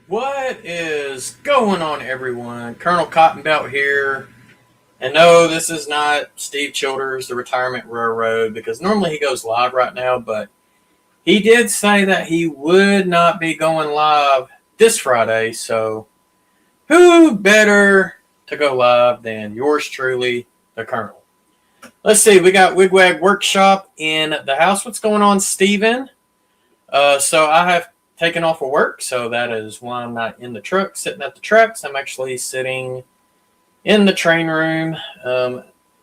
What is going on, everyone? Colonel Cottonbelt here. And no, this is not Steve Childers, the Retirement Railroad, because normally he goes live right now, but he did say that he would not be going live this Friday, so who better to go live than yours truly, the Colonel? Let's see, we got Wigwag Workshop in the house. What's going on, Steven? So I have taken off of work, so that is why I'm not in the truck, sitting at the tracks. I'm actually sitting in the train room,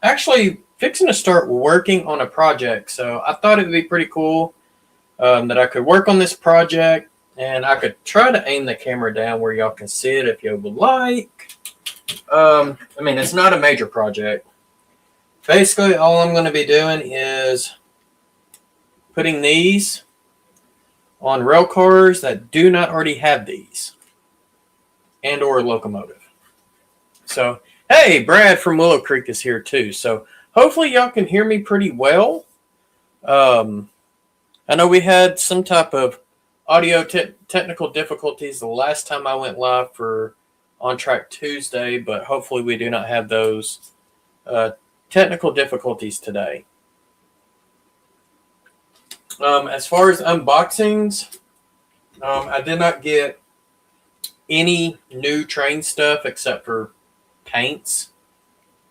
actually fixing to start working on a project. So I thought it would be pretty cool that I could work on this project, and I could try to aim the camera down where y'all can see it if you would like. I mean, it's not a major project. Basically, all I'm going to be doing is putting these on rail cars that do not already have these, and or a locomotive. So, hey, Brad from Willow Creek is here too. So hopefully y'all can hear me pretty well. I know we had some type of audio technical difficulties the last time I went live for On Track Tuesday, but hopefully we do not have those technical difficulties today. As far as unboxings, I did not get any new train stuff except for paints.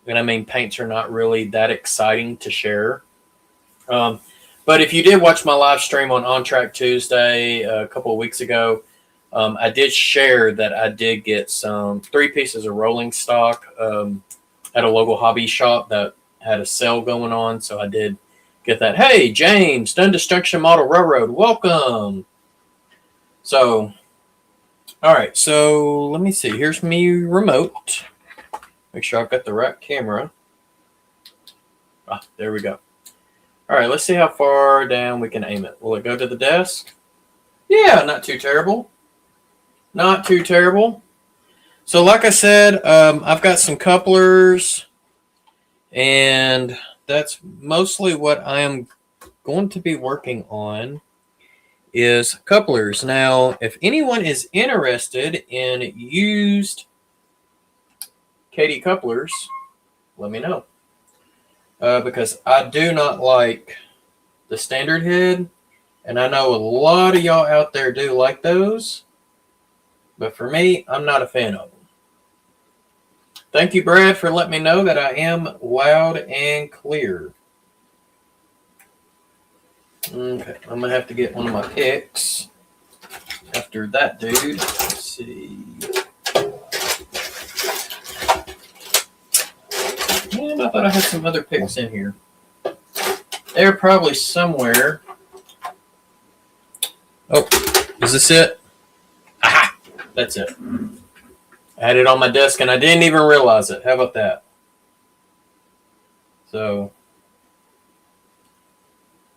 And I mean, paints are not really that exciting to share. But if you did watch my live stream on Track Tuesday a couple of weeks ago, I did share that I did get 3 pieces of rolling stock at a local hobby shop that had a sale going on. So I did get that. Hey, James, Done Destruction Model Railroad, welcome. So, all right, so let me see. Here's me remote. Make sure I've got the right camera. Ah, there we go. All right, let's see how far down we can aim it. Will it go to the desk? Yeah, not too terrible. Not too terrible. So like I said, I've got some couplers, and that's mostly what I am going to be working on is couplers. Now, if anyone is interested in used KD couplers, let me know. Because I do not like the standard head, and I know a lot of y'all out there do like those, but for me, I'm not a fan of them. Thank you, Brad, for letting me know that I am loud and clear. Okay, I'm going to have to get one of my picks after that, dude. Let's see. And I thought I had some other picks in here. They're probably somewhere. Oh, is this it? Aha! That's it. I had it on my desk and I didn't even realize it. How about that? So,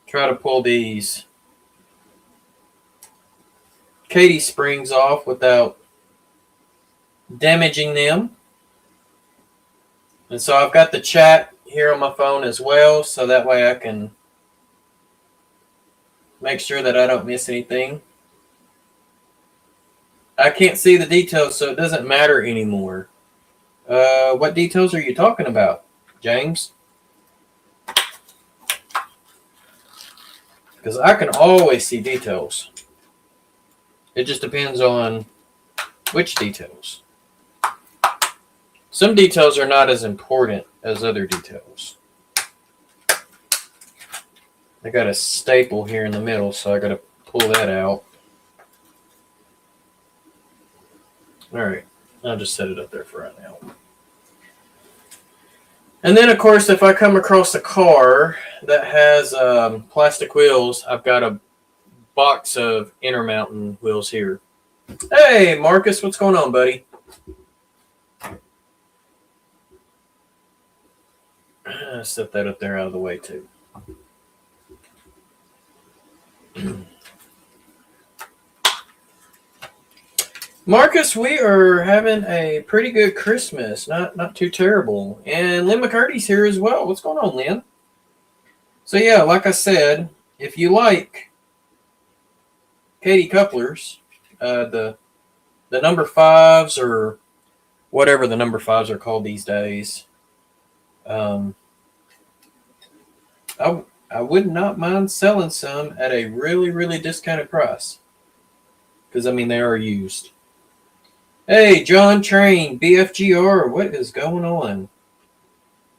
try to pull these Katie springs off without damaging them. And so I've got the chat here on my phone as well, so that way I can make sure that I don't miss anything. I can't see the details, so it doesn't matter anymore. What details are you talking about, James? Because I can always see details. It just depends on which details. Some details are not as important as other details. I got a staple here in the middle, so I got to pull that out. All right, I'll just set it up there for right now. And then, of course, if I come across a car that has plastic wheels, I've got a box of Intermountain wheels here. Hey, Marcus, what's going on, buddy? Set that up there out of the way, too. Marcus, we are having a pretty good Christmas. Not too terrible. And Lynn McCurdy's here as well. What's going on, Lynn? So, yeah, like I said, if you like Katie couplers, the number 5s or whatever the number 5s are called these days, I would not mind selling some at a really, really discounted price. Because, I mean, they are used. Hey, John Train, BFGR, what is going on?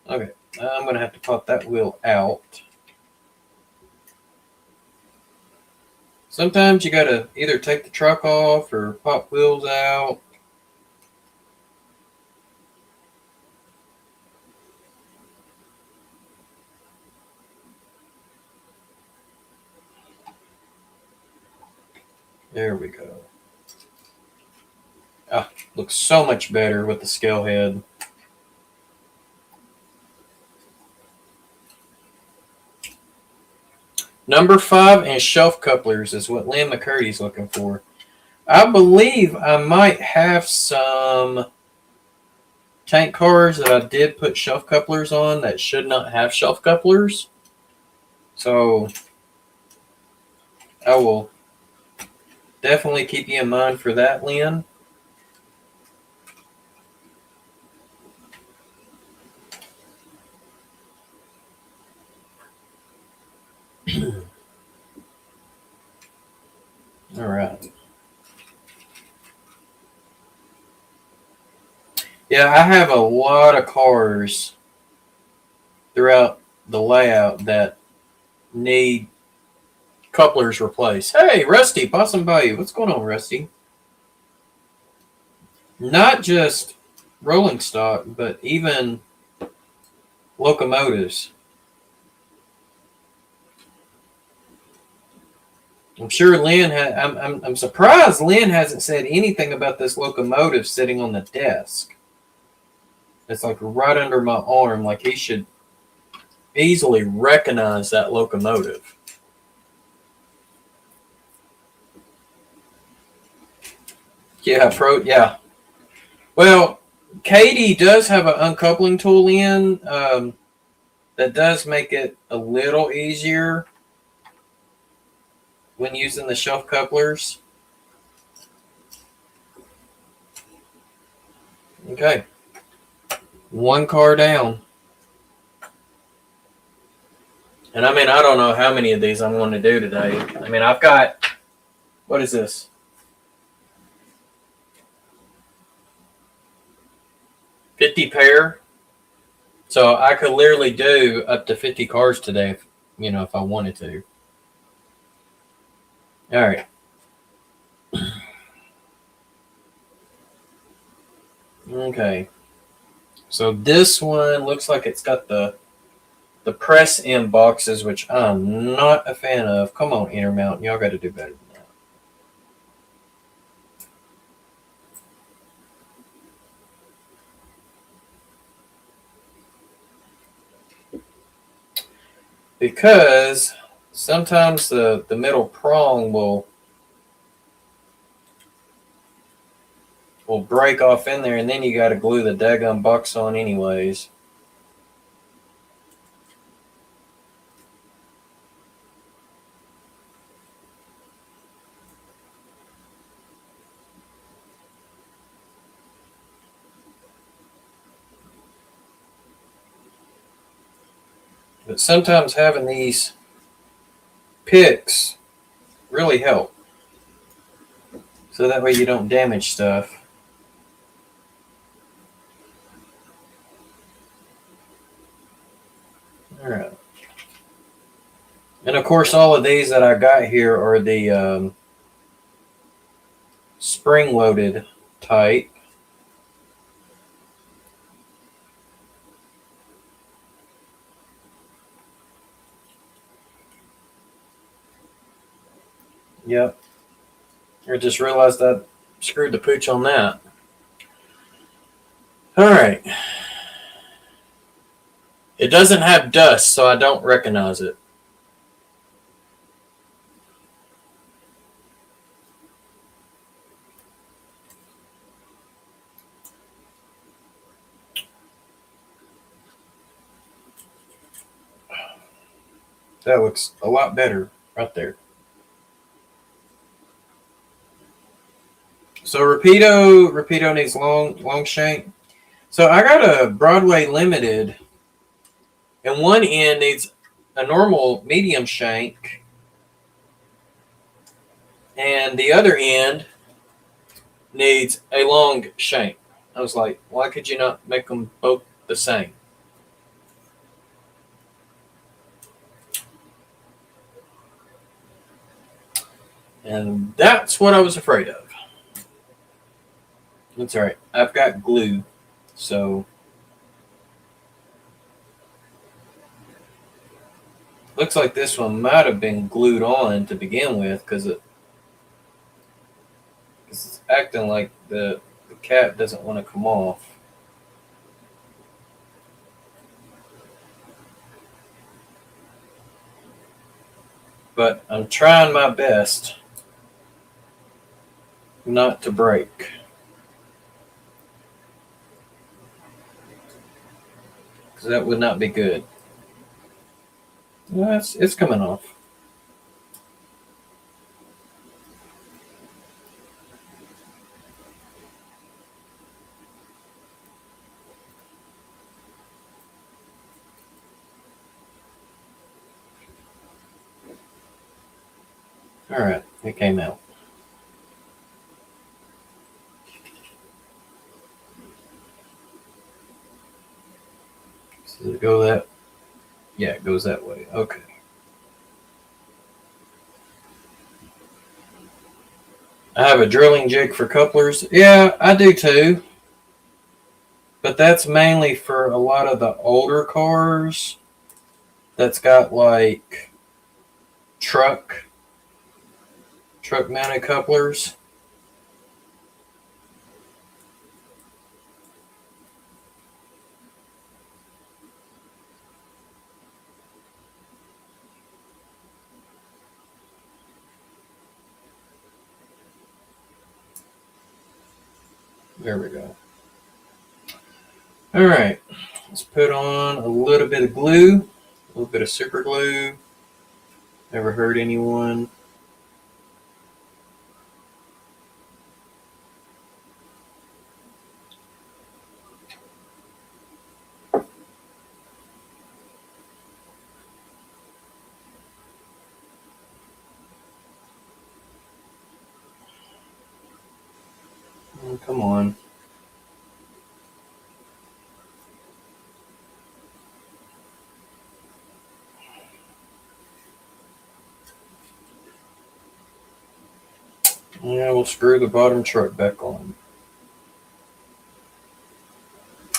Okay, I'm going to have to pop that wheel out. Sometimes you got to either take the truck off or pop wheels out. There we go. Ah, looks so much better with the scale head. Number 5 and shelf couplers is what Lynn McCurdy's looking for. I believe I might have some tank cars that I did put shelf couplers on that should not have shelf couplers. So I will definitely keep you in mind for that, Lynn. All right. Yeah, I have a lot of cars throughout the layout that need couplers replaced. Hey, Rusty, Possum Bayou. What's going on, Rusty? Not just rolling stock, but even locomotives. I'm sure Lynn I'm surprised Lynn hasn't said anything about this locomotive sitting on the desk. It's like right under my arm. Like he should easily recognize that locomotive. Yeah. Well, Katie does have an uncoupling tool in that does make it a little easier when using the shelf couplers. Okay. One car down. And I mean, I don't know how many of these I'm going to do today. I mean, I've got, what is this? 50 pair. So I could literally do up to 50 cars today, if I wanted to. All right. Okay. So this one looks like it's got the the press-in boxes, which I'm not a fan of. Come on, Intermountain. Y'all got to do better than that. Because sometimes the middle prong will break off in there, and then you got to glue the daggum box on anyways. But sometimes having these picks really help. So that way you don't damage stuff. All right. And of course, all of these that I got here are the spring-loaded type. Yep. I just realized I screwed the pooch on that. All right. It doesn't have dust, so I don't recognize it. That looks a lot better right there. So Rapido needs long shank. So I got a Broadway Limited, and one end needs a normal medium shank, and the other end needs a long shank. I was like, why could you not make them both the same? And that's what I was afraid of. That's all right. I've got glue, so looks like this one might have been glued on to begin with because it's acting like the cap doesn't want to come off. But I'm trying my best not to break. Because that would not be good. Well, it's coming off. All right, it came out. Does it go that? Yeah, it goes that way. Okay. I have a drilling jig for couplers. Yeah, I do too. But that's mainly for a lot of the older cars that's got like truck mounted couplers. There we go. All right, let's put on a little bit of glue, a little bit of super glue. Never hurt anyone. Oh, come on. Yeah, we'll screw the bottom truck back on.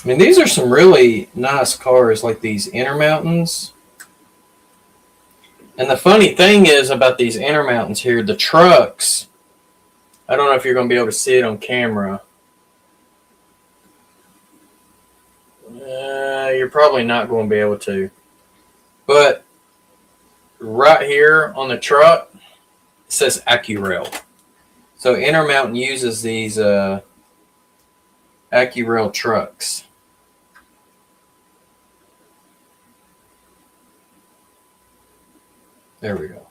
I mean, these are some really nice cars, like these Intermountains. And the funny thing is about these Intermountains here, the trucks, I don't know if you're going to be able to see it on camera. You're probably not going to be able to. But right here on the truck, it says AccuRail. So Intermountain uses these AccuRail trucks. There we go.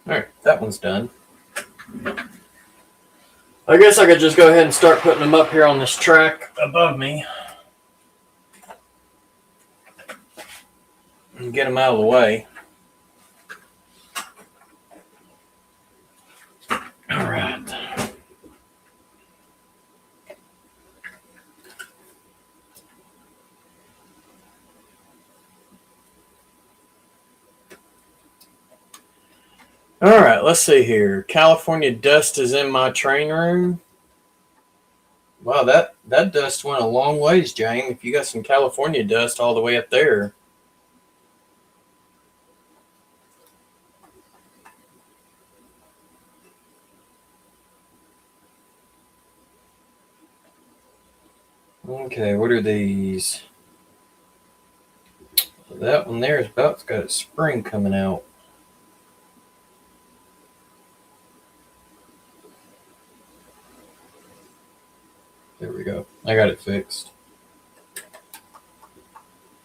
All right, that one's done. I guess I could just go ahead and start putting them up here on this track above me and get them out of the way. All right. All right, let's see here. California dust is in my train room. Wow, that dust went a long ways, Jane. If you got some California dust all the way up there. Okay, what are these? That one there is about got a spring coming out. There we go. I got it fixed.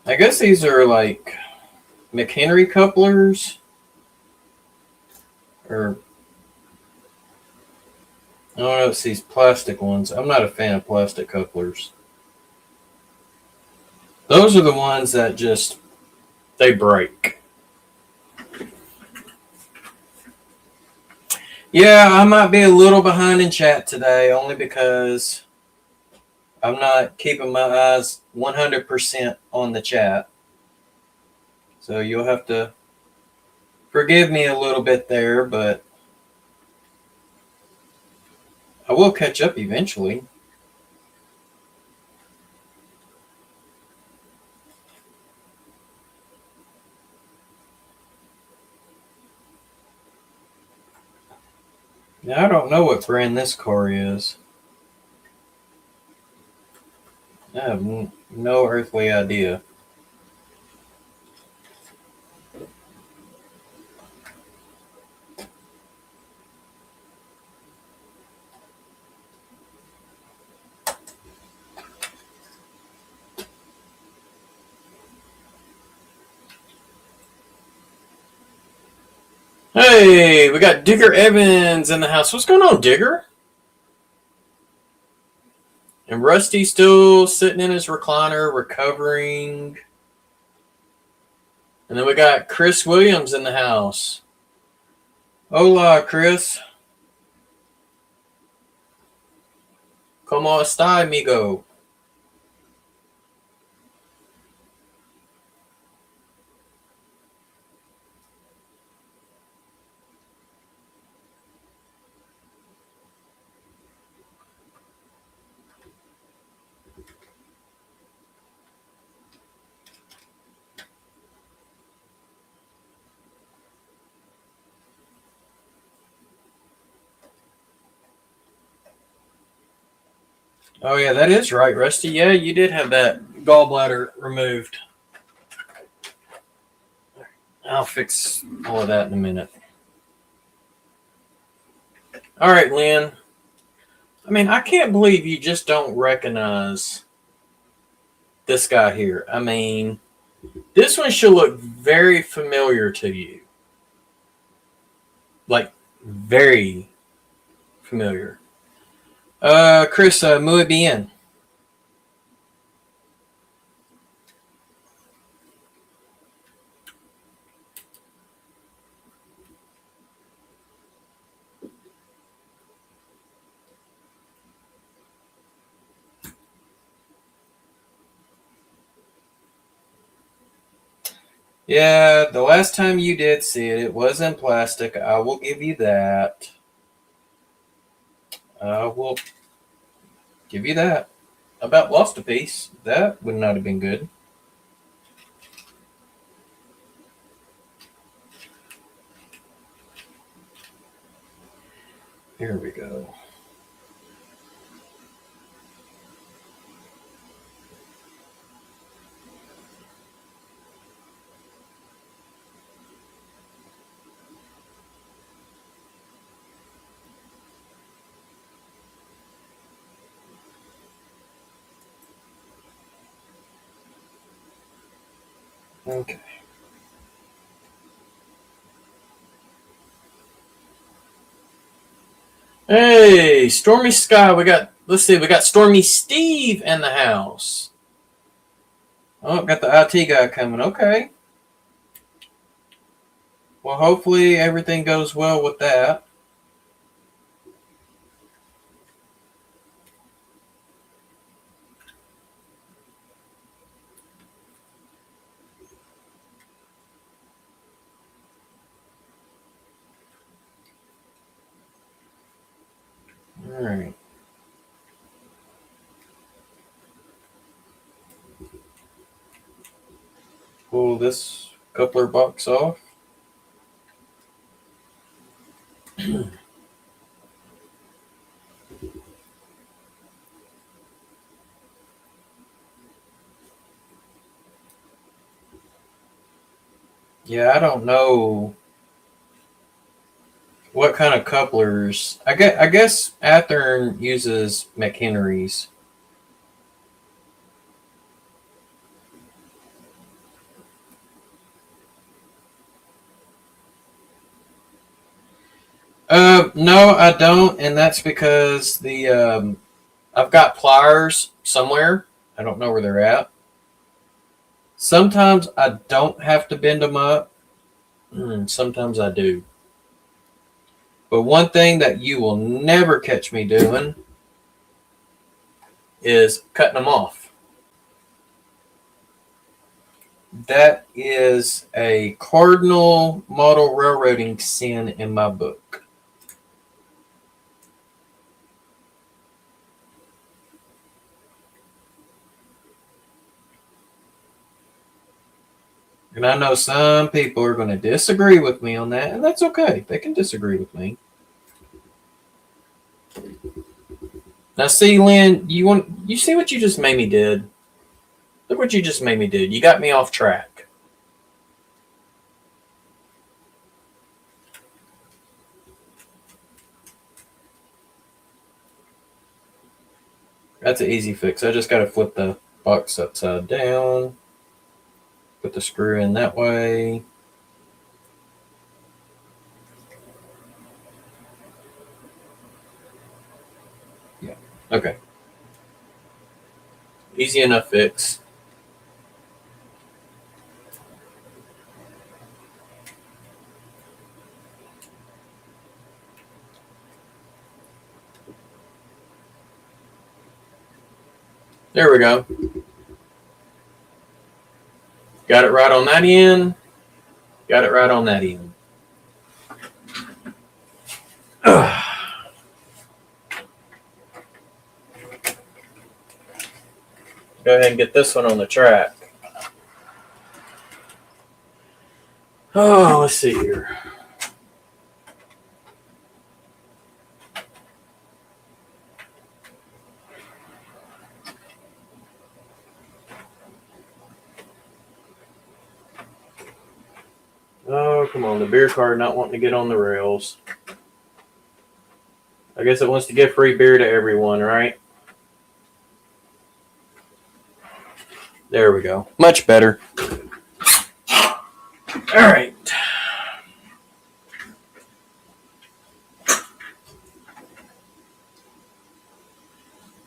I guess these are like McHenry couplers. Or I don't know if it's these plastic ones. I'm not a fan of plastic couplers. Those are the ones that just, they break. Yeah, I might be a little behind in chat today, only because I'm not keeping my eyes 100% on the chat. So you'll have to forgive me a little bit there, but I will catch up eventually. Now, I don't know what brand this car is. I have no earthly idea. Hey, we got Digger Evans in the house. What's going on, Digger? And Rusty still sitting in his recliner, recovering. And then we got Chris Williams in the house. Hola, Chris. ¿Cómo está, amigo? Oh, yeah, that is right, Rusty. Yeah, you did have that gallbladder removed. I'll fix all of that in a minute. All right, Lynn. I mean, I can't believe you just don't recognize this guy here. I mean, this one should look very familiar to you. Like, very familiar. Chris, muy bien. Yeah, the last time you did see it, it was in plastic. I will give you that. I will give you that. About lost a piece. That would not have been good. Here we go. Okay. Hey, Stormy Sky. Let's see, we got Stormy Steve in the house. Oh, got the IT guy coming. Okay. Well, hopefully everything goes well with that. All right. Pull this coupler box off. Yeah, I don't know what kind of couplers. I guess Athearn uses McHenry's. No, I don't, and that's because I've got pliers somewhere. I don't know where they're at. Sometimes I don't have to bend them up. Sometimes I do. But one thing that you will never catch me doing is cutting them off. That is a cardinal model railroading sin in my book. And I know some people are going to disagree with me on that, and that's okay. They can disagree with me. Now, see, Lynn, you see what you just made me did? Look what you just made me do. You got me off track. That's an easy fix. I just got to flip the box upside down. Put the screw in that way. Yeah. Okay. Easy enough fix. There we go. Got it right on that end. Got it right on that end. Go ahead and get this one on the track. Oh, let's see here. Oh, come on. The beer cart not wanting to get on the rails. I guess it wants to give free beer to everyone, right? There we go. Much better. All right.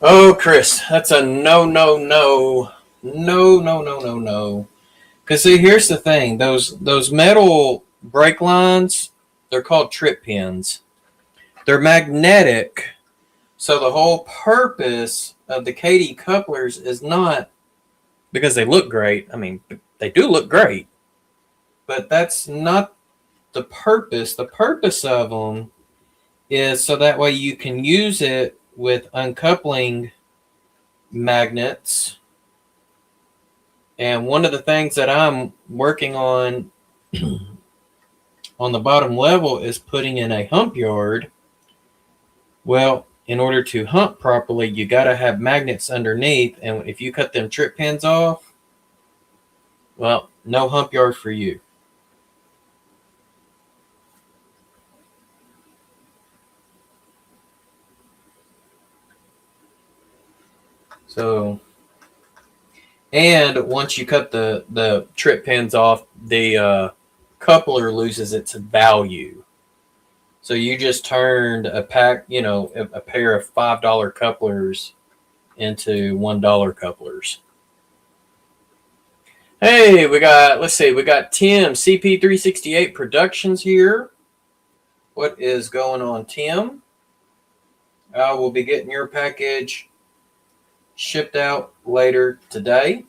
Oh, Chris, that's a no. Because see, here's the thing: those metal brake lines, they're called trip pins. They're magnetic, so the whole purpose of the KD couplers is not because they look great. I mean, they do look great, but that's not the purpose. The purpose of them is so that way you can use it with uncoupling magnets. And one of the things that I'm working on the bottom level is putting in a hump yard Well, in order to hump properly, you got to have magnets underneath, and if you cut them trip pins off, well, no hump yard for you. So, and once you cut the trip pins off, the coupler loses its value. So you just turned a pack, a pair of $5 couplers into $1 couplers. Hey, we got Tim CP368 Productions here. What is going on, Tim? I will be getting your package shipped out later today.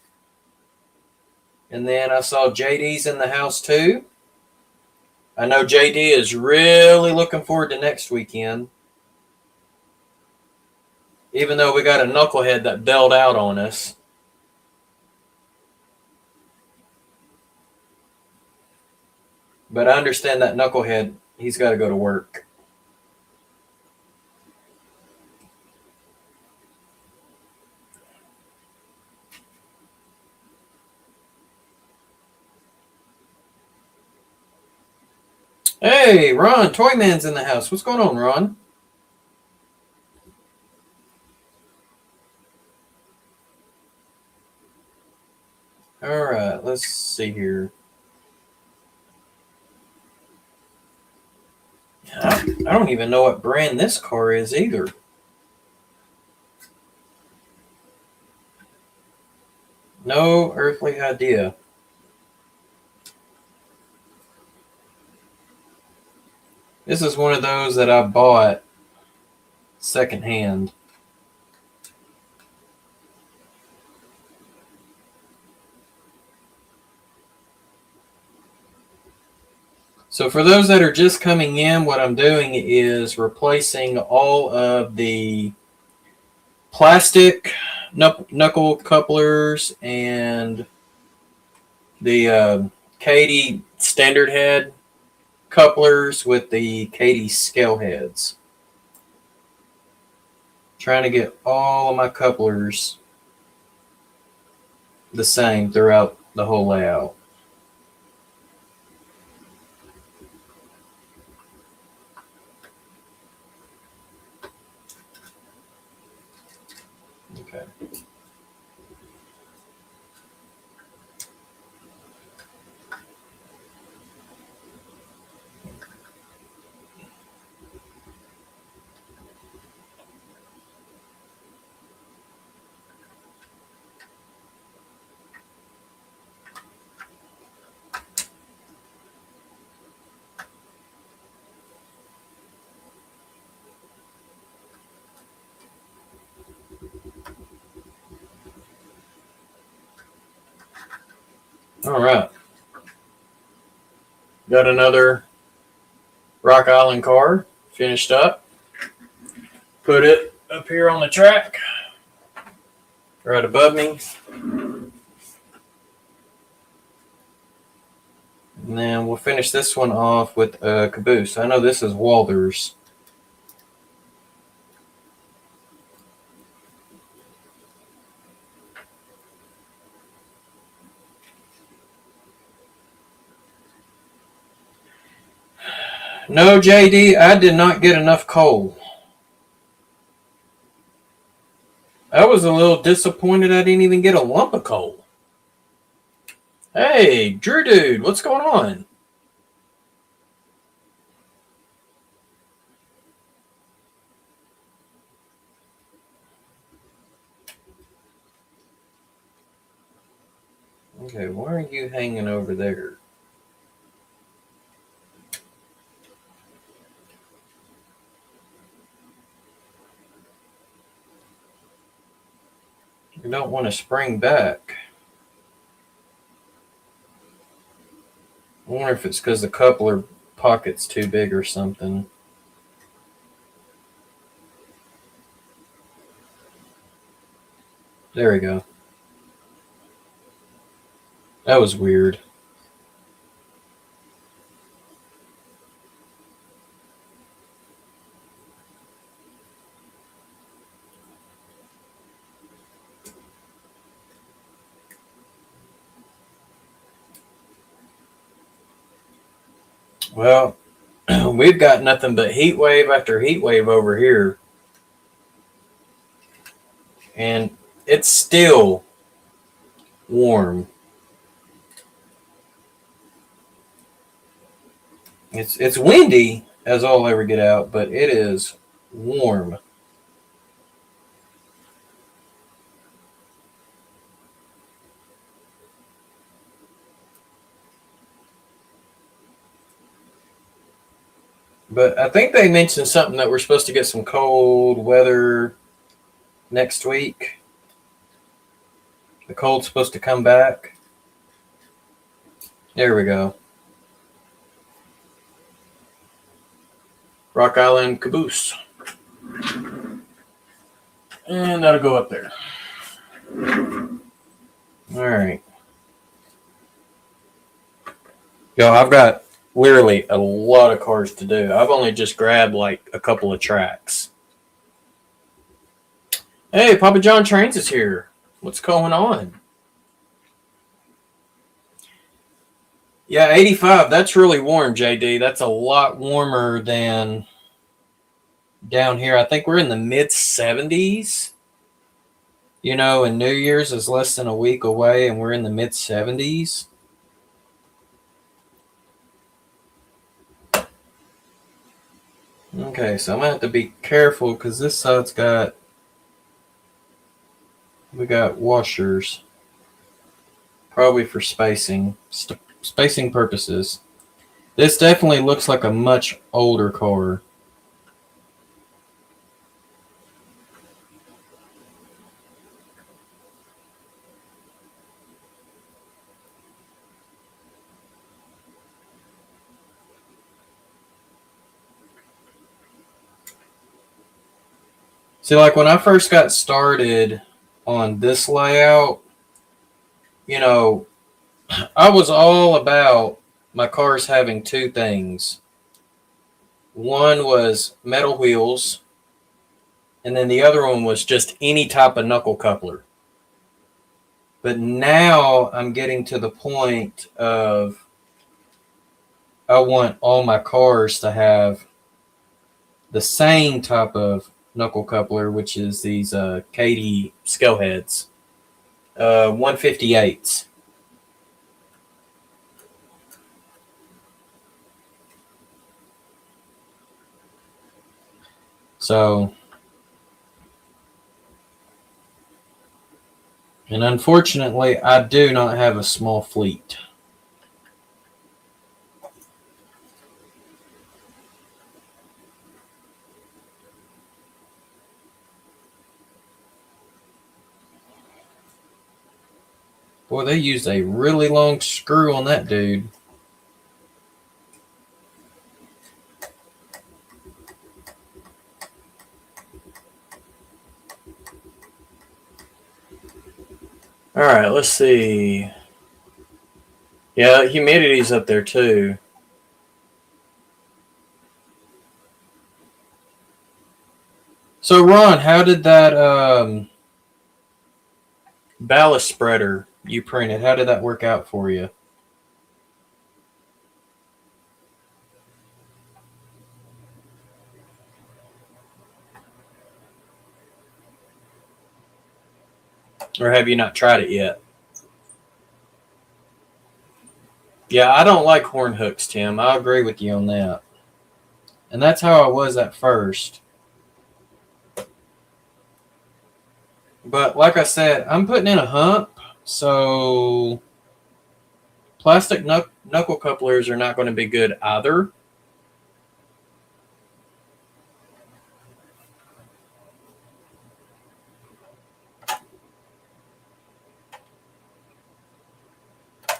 And then I saw JD's in the house too. I know JD is really looking forward to next weekend. Even though we got a knucklehead that bailed out on us. But I understand that knucklehead, he's got to go to work. Hey, Ron, Toyman's in the house. What's going on, Ron? All right, let's see here. I don't even know what brand this car is either. No earthly idea. This is one of those that I bought secondhand. So for those that are just coming in, what I'm doing is replacing all of the plastic knuckle couplers and the Katie standard head couplers with the Katie scale heads. Trying to get all of my couplers the same throughout the whole layout. Okay. All right. Got another Rock Island car finished up. Put it up here on the track, right above me. And then we'll finish this one off with a caboose. I know this is Walther's. No, JD, I did not get enough coal. I was a little disappointed I didn't even get a lump of coal. Hey, Drew Dude, what's going on? Okay, why are you hanging over there? You don't want to spring back. I wonder if it's because the coupler pocket's too big or something. There we go. That was weird. Well, we've got nothing but heat wave after heat wave over here. And it's still warm. It's windy as all ever get out, but it is warm. But I think they mentioned something that we're supposed to get some cold weather next week. The cold's supposed to come back. There we go. Rock Island caboose. And that'll go up there. All right. Yo, I've got literally a lot of cars to do. I've only just grabbed like a couple of tracks. Hey, Papa John Trains is here. What's going on? Yeah, 85. That's really warm, JD. That's a lot warmer than down here. I think we're in the mid 70s. You know, and New Year's is less than a week away, and we're in the mid 70s. Okay, so I'm going to have to be careful because this side's we got washers. Probably for spacing purposes. This definitely looks like a much older car. See, like when I first got started on this layout, you know, I was all about my cars having two things. One was metal wheels, and then the other one was just any type of knuckle coupler. But now I'm getting to the point of I want all my cars to have the same type of knuckle coupler, which is these Katie scale heads, 158s. So, and unfortunately, I do not have a small fleet. Boy, they used a really long screw on that dude. All right, let's see. Yeah, humidity's up there too. So, Ron, how did that ballast spreader you printed, how did that work out for you? Or have you not tried it yet? Yeah, I don't like horn hooks, Tim. I agree with you on that. And that's how I was at first. But like I said, I'm putting in a hump, so plastic knuckle couplers are not going to be good either.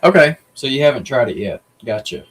Okay, so you haven't tried it yet. Gotcha.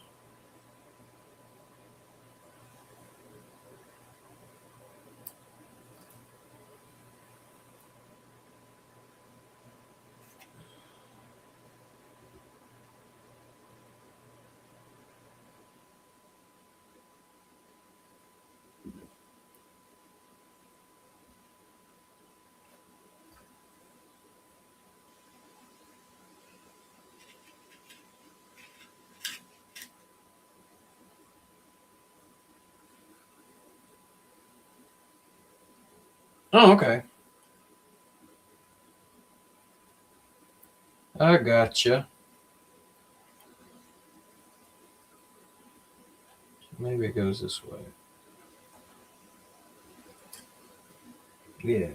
Oh, okay. I gotcha. Maybe it goes this way. Yeah.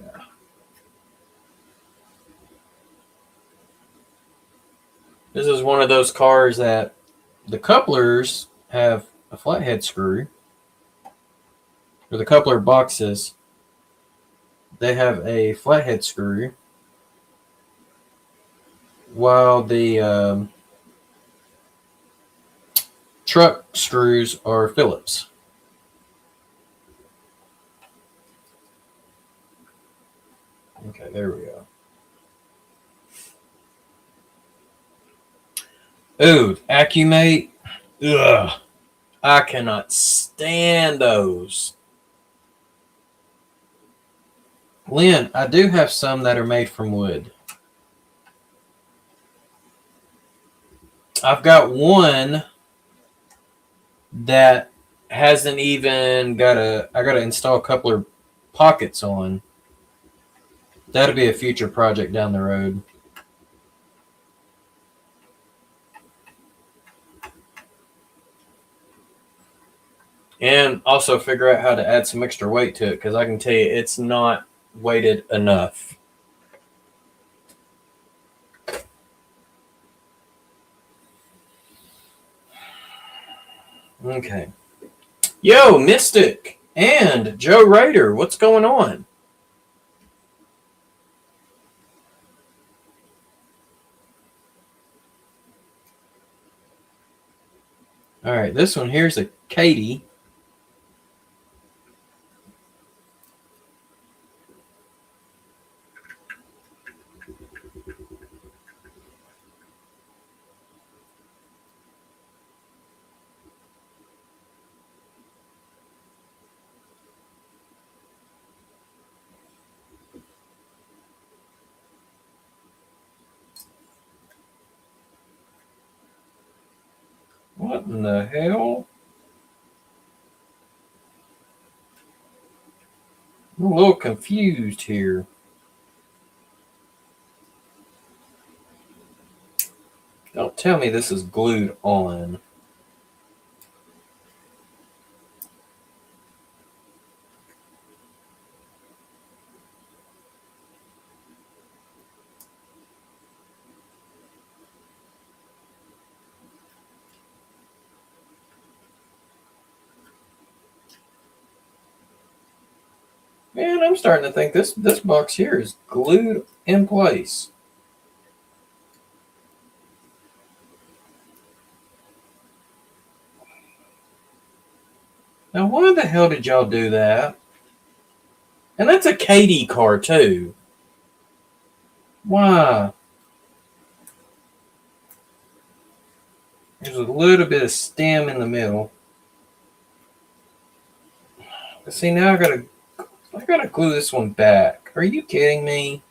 This is one of those cars that the couplers have a flathead screw, or the coupler boxes, they have a flathead screw, while the truck screws are Phillips. Okay, there we go. Ooh, Accumate. Ugh. I cannot stand those. Lynn, I do have some that are made from wood. I've got one that hasn't even got I gotta install a couple of pockets on. That'll be a future project down the road. And also figure out how to add some extra weight to it, because I can tell you it's not weighted enough. Okay. Yo, Mystic and Joe Rader, what's going on? All right, this one here's a Katie. What in the hell? I'm a little confused here. Don't tell me this is glued on. Man, I'm starting to think this box here is glued in place. Now, why the hell did y'all do that? And that's a Katie car, too. Why? There's a little bit of stem in the middle. But see, now I gotta glue this one back. Are you kidding me?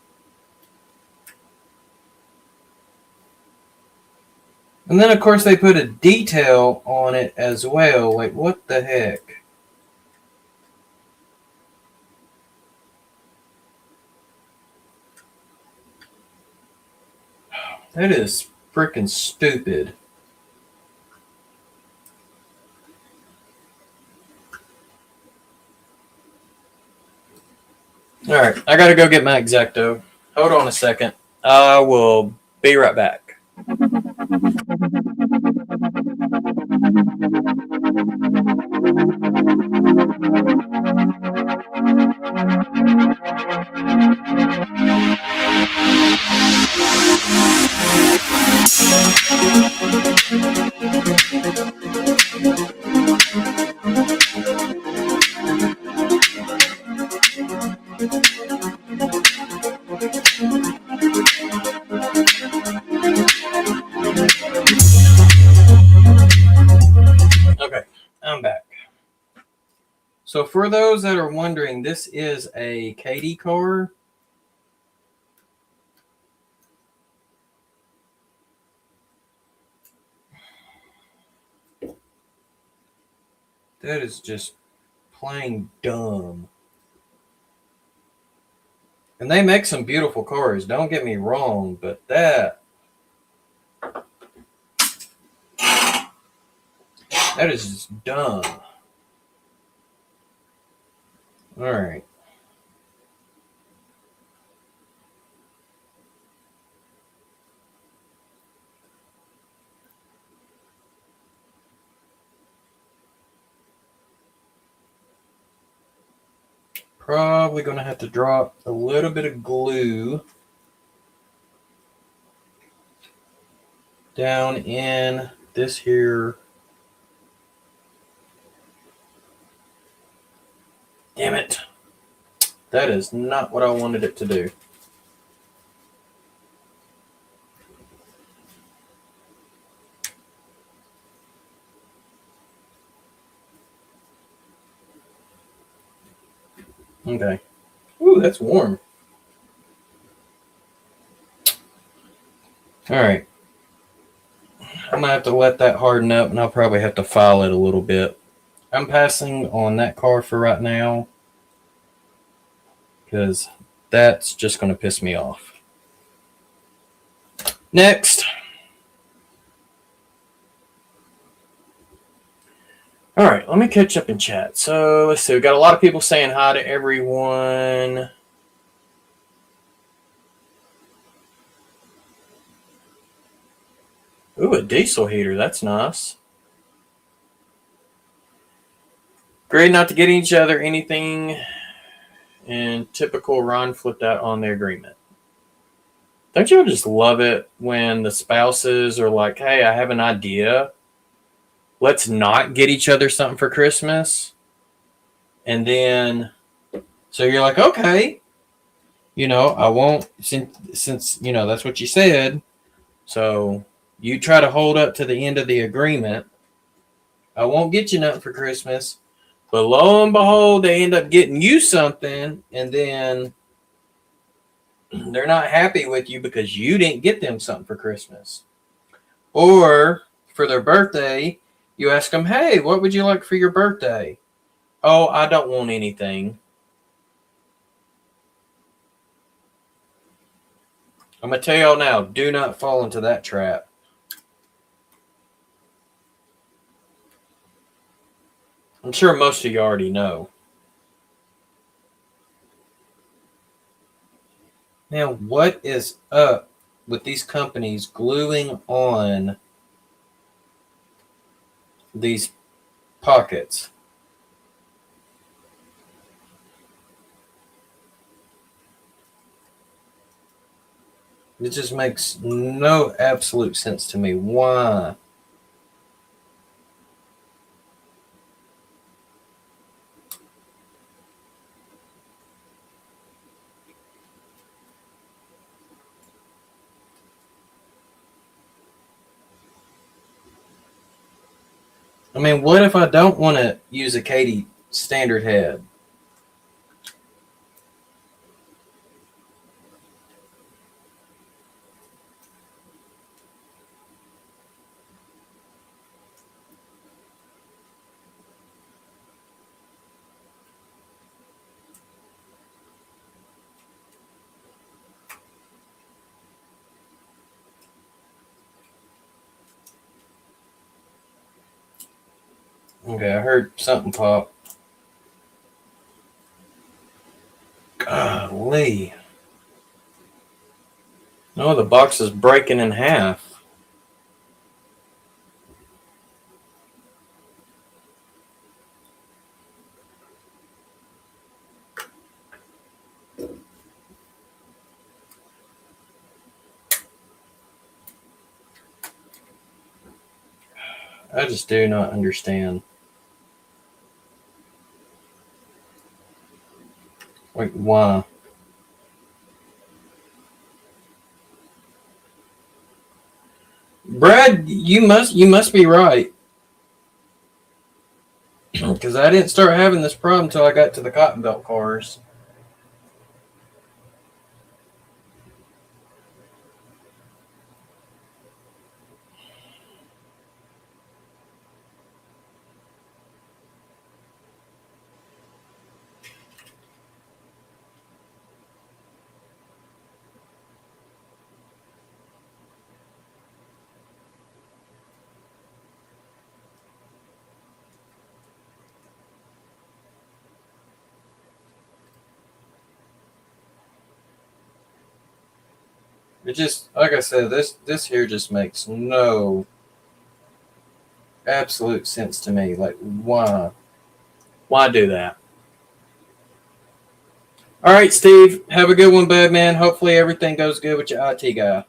And then, of course, they put a detail on it as well. Like, what the heck? That is freaking stupid. All right, I gotta go get my X-Acto. Hold on a second. I will be right back. Okay, I'm back. So for those that are wondering, this is a Katie car. That is just plain dumb. And they make some beautiful cars, don't get me wrong, but that is just dumb. All right. Probably going to have to drop a little bit of glue down in this here. Damn it. That is not what I wanted it to do. Okay. Ooh, that's warm. All right. I'm going to have to let that harden up, and I'll probably have to file it a little bit. I'm passing on that car for right now because that's just going to piss me off. Next. All right, let me catch up in chat. So let's see. We've got a lot of people saying hi to everyone. Ooh, a diesel heater. That's nice. Great not to get each other anything. And typical Ron flipped out on the agreement. Don't you just love it when the spouses are like, hey, I have an idea. Let's not get each other something for Christmas. And then, so you're like, okay, I won't, since that's what you said. So you try to hold up to the end of the agreement. I won't get you nothing for Christmas. But lo and behold, they end up getting you something, and then they're not happy with you because you didn't get them something for Christmas. Or for their birthday, you ask them, hey, what would you like for your birthday? Oh, I don't want anything. I'm going to tell y'all now, do not fall into that trap. I'm sure most of you already know. Now, what is up with these companies gluing on these pockets? It just makes no absolute sense to me. Why? I mean, what if I don't want to use a Katie standard head? Okay, I heard something pop. Golly. No, the box is breaking in half. I just do not understand. Like, why? Brad, you must be right. Because I didn't start having this problem until I got to the cotton belt cars. It just, like I said, this here just makes no absolute sense to me. Like, why? Why do that? All right, Steve. Have a good one, bud, man. Hopefully everything goes good with your IT guy.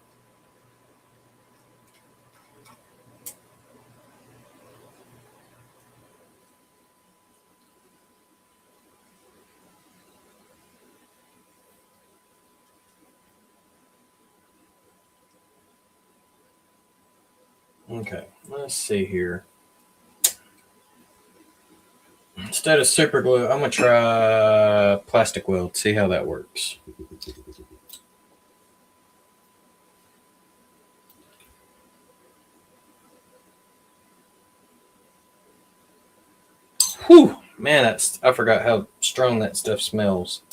Okay, let's see here. Instead of super glue, I'm going to try plastic weld, see how that works. Whew, man, I forgot how strong that stuff smells.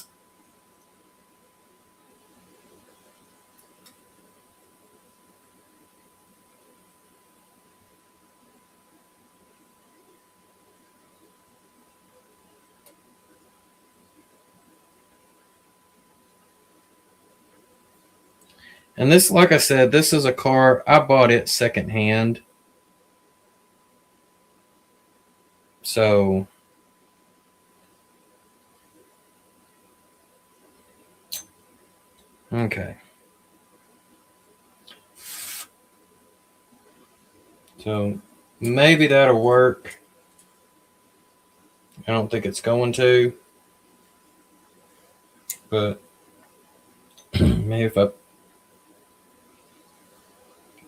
And this, like I said, this is a car, I bought it secondhand. So, okay. So, maybe that'll work. I don't think it's going to. But, maybe if I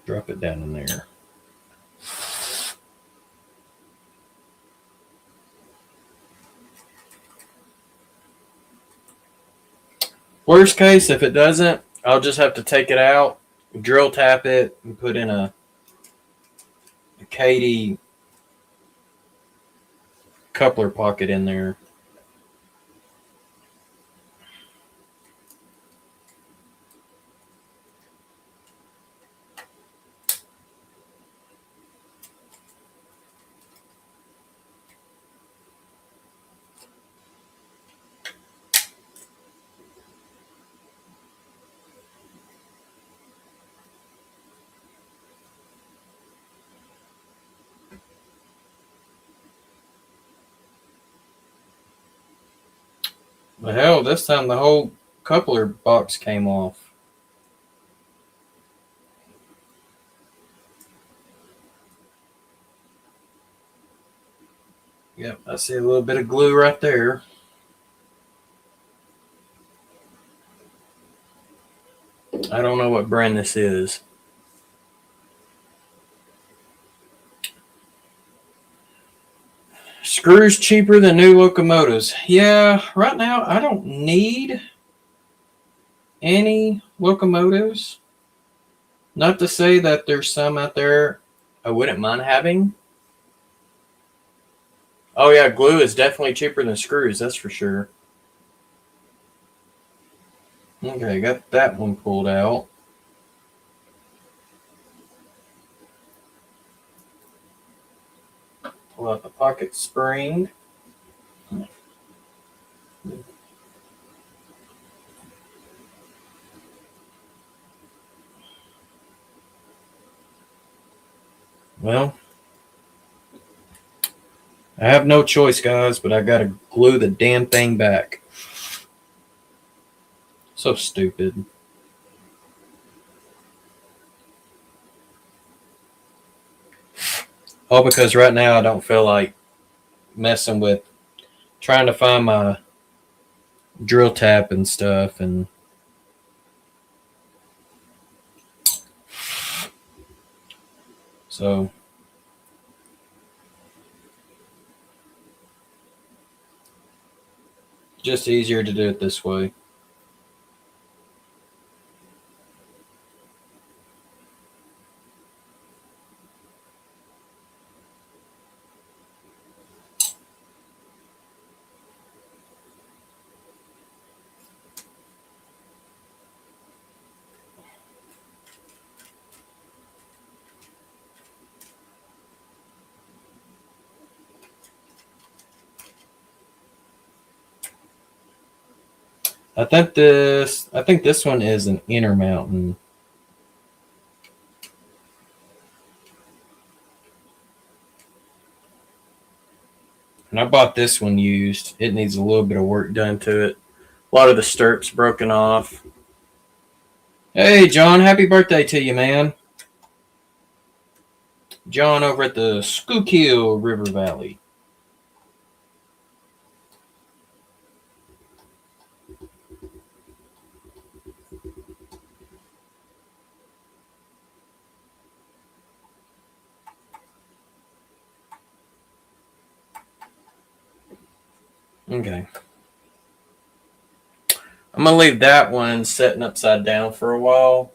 drop it down in there. Worst case, if it doesn't, I'll just have to take it out, drill tap it, and put in a Katie coupler pocket in there. But hell, this time the whole coupler box came off. Yep, I see a little bit of glue right there. I don't know what brand this is. Screws cheaper than new locomotives. Yeah, right now I don't need any locomotives. Not to say that there's some out there I wouldn't mind having. Oh yeah, glue is definitely cheaper than screws, that's for sure. Okay, got that one pulled out. Pull out the pocket spring. Well, I have no choice, guys, but I gotta glue the damn thing back. So stupid. All because right now I don't feel like messing with trying to find my drill tap and stuff, and so just easier to do it this way. I think this one is an Intermountain. And I bought this one used. It needs a little bit of work done to it. A lot of the stirrups broken off. Hey, John, happy birthday to you, man. John over at the Schuylkill River Valley. Okay. I'm going to leave that one sitting upside down for a while.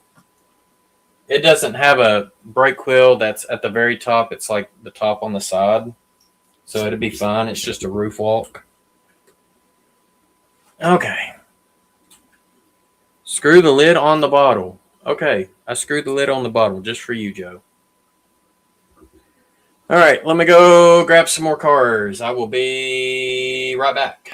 It doesn't have a brake wheel that's at the very top. It's like the top on the side. So it'll be fine. It's just a roof walk. Okay. Screw the lid on the bottle. Okay. I screwed the lid on the bottle just for you, Joe. All right. Let me go grab some more cars. I will be right back.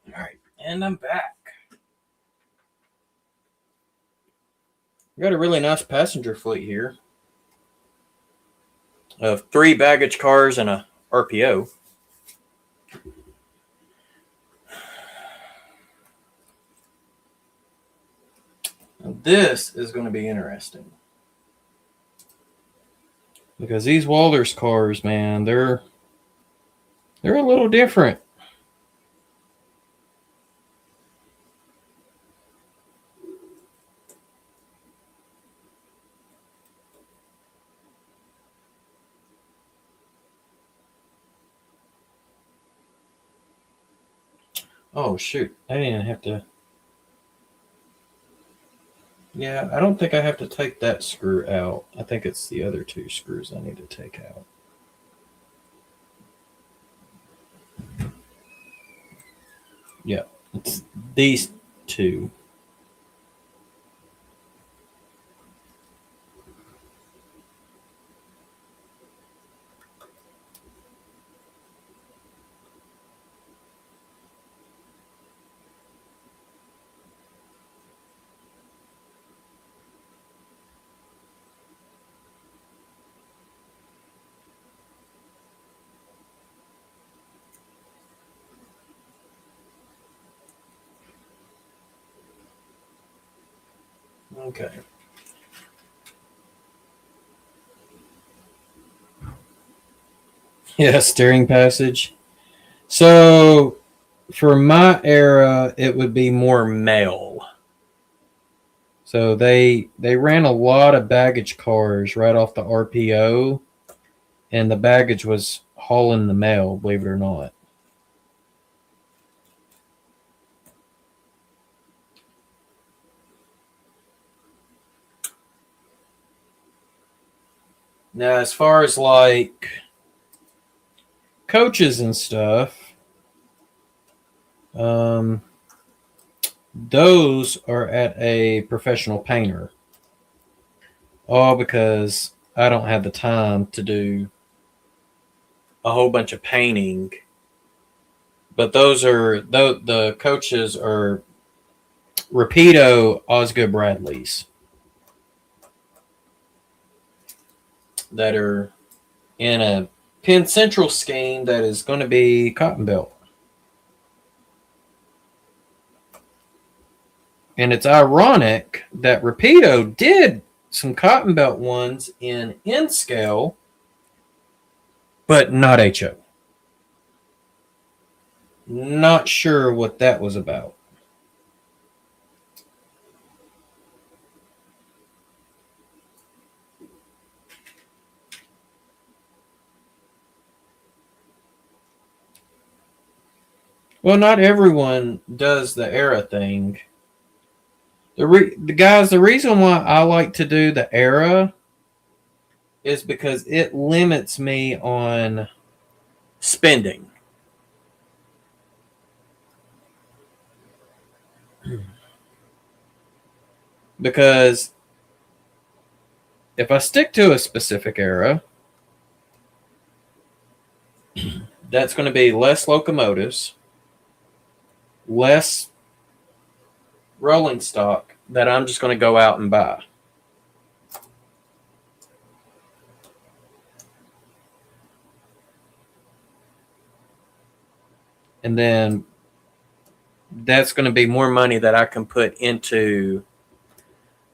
All right. And I'm back. We got a really nice passenger fleet here of 3 baggage cars and a RPO. Now this is going to be interesting because these Walters cars, man, they're a little different. Oh, shoot. I didn't have to. Yeah, I don't think I have to take that screw out. I think it's the other 2 screws I need to take out. Yeah, it's these 2. Okay. Yeah, steering passage. So for my era, it would be more mail. So they ran a lot of baggage cars right off the RPO, and the baggage was hauling the mail, believe it or not. Now, as far as like coaches and stuff, those are at a professional painter. All because I don't have the time to do a whole bunch of painting. But those are the coaches are Rapido Osgood Bradleys that are in a Penn Central scheme that is going to be Cotton Belt. And it's ironic that Rapido did some Cotton Belt ones in N-scale, but not HO. Not sure what that was about. Well, not everyone does the era thing. The reason why I like to do the era is because it limits me on spending. Because if I stick to a specific era, that's going to be less locomotives, less rolling stock that I'm just going to go out and buy. And then that's going to be more money that I can put into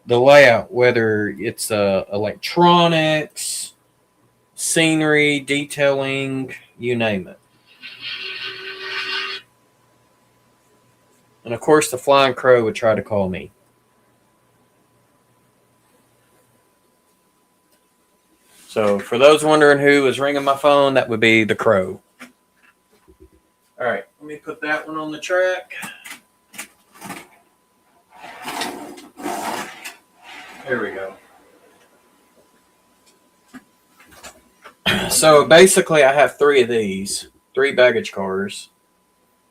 the layout, whether it's electronics, scenery, detailing, you name it. And of course, the Flying Crow would try to call me. So for those wondering who was ringing my phone, that would be the Crow. All right, let me put that one on the track. There we go. So basically, I have 3 of these, 3 baggage cars.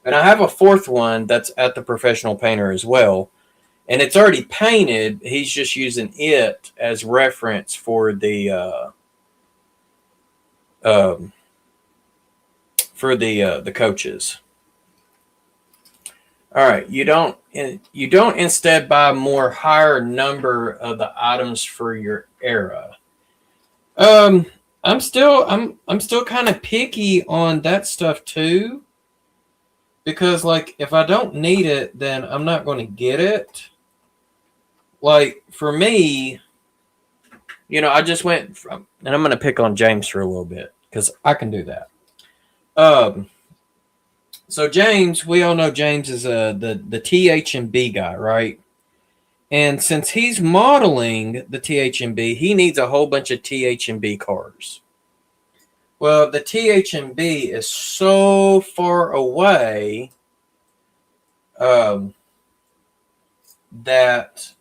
And I have a 4th one that's at the professional painter as well. And it's already painted. He's just using it as reference for the coaches. All right, you don't instead buy more higher number of the items for your era. I'm still kind of picky on that stuff too, because like if I don't need it, then I'm not going to get it. Like for me, I just went from, and I'm going to pick on James for a little bit because I can do that. So James, we all know James is the TH&B guy, right? And since he's modeling the TH&B, he needs a whole bunch of TH&B cars. Well, the TH&B is so far away that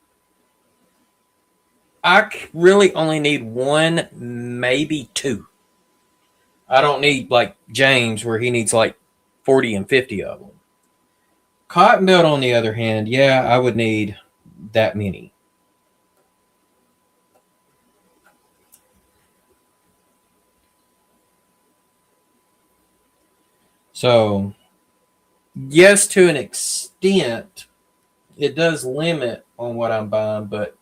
I really only need 1, maybe 2. I don't need like James where he needs like 40 and 50 of them. Cotton belt, on the other hand, yeah, I would need that many. So, yes, to an extent, it does limit on what I'm buying, but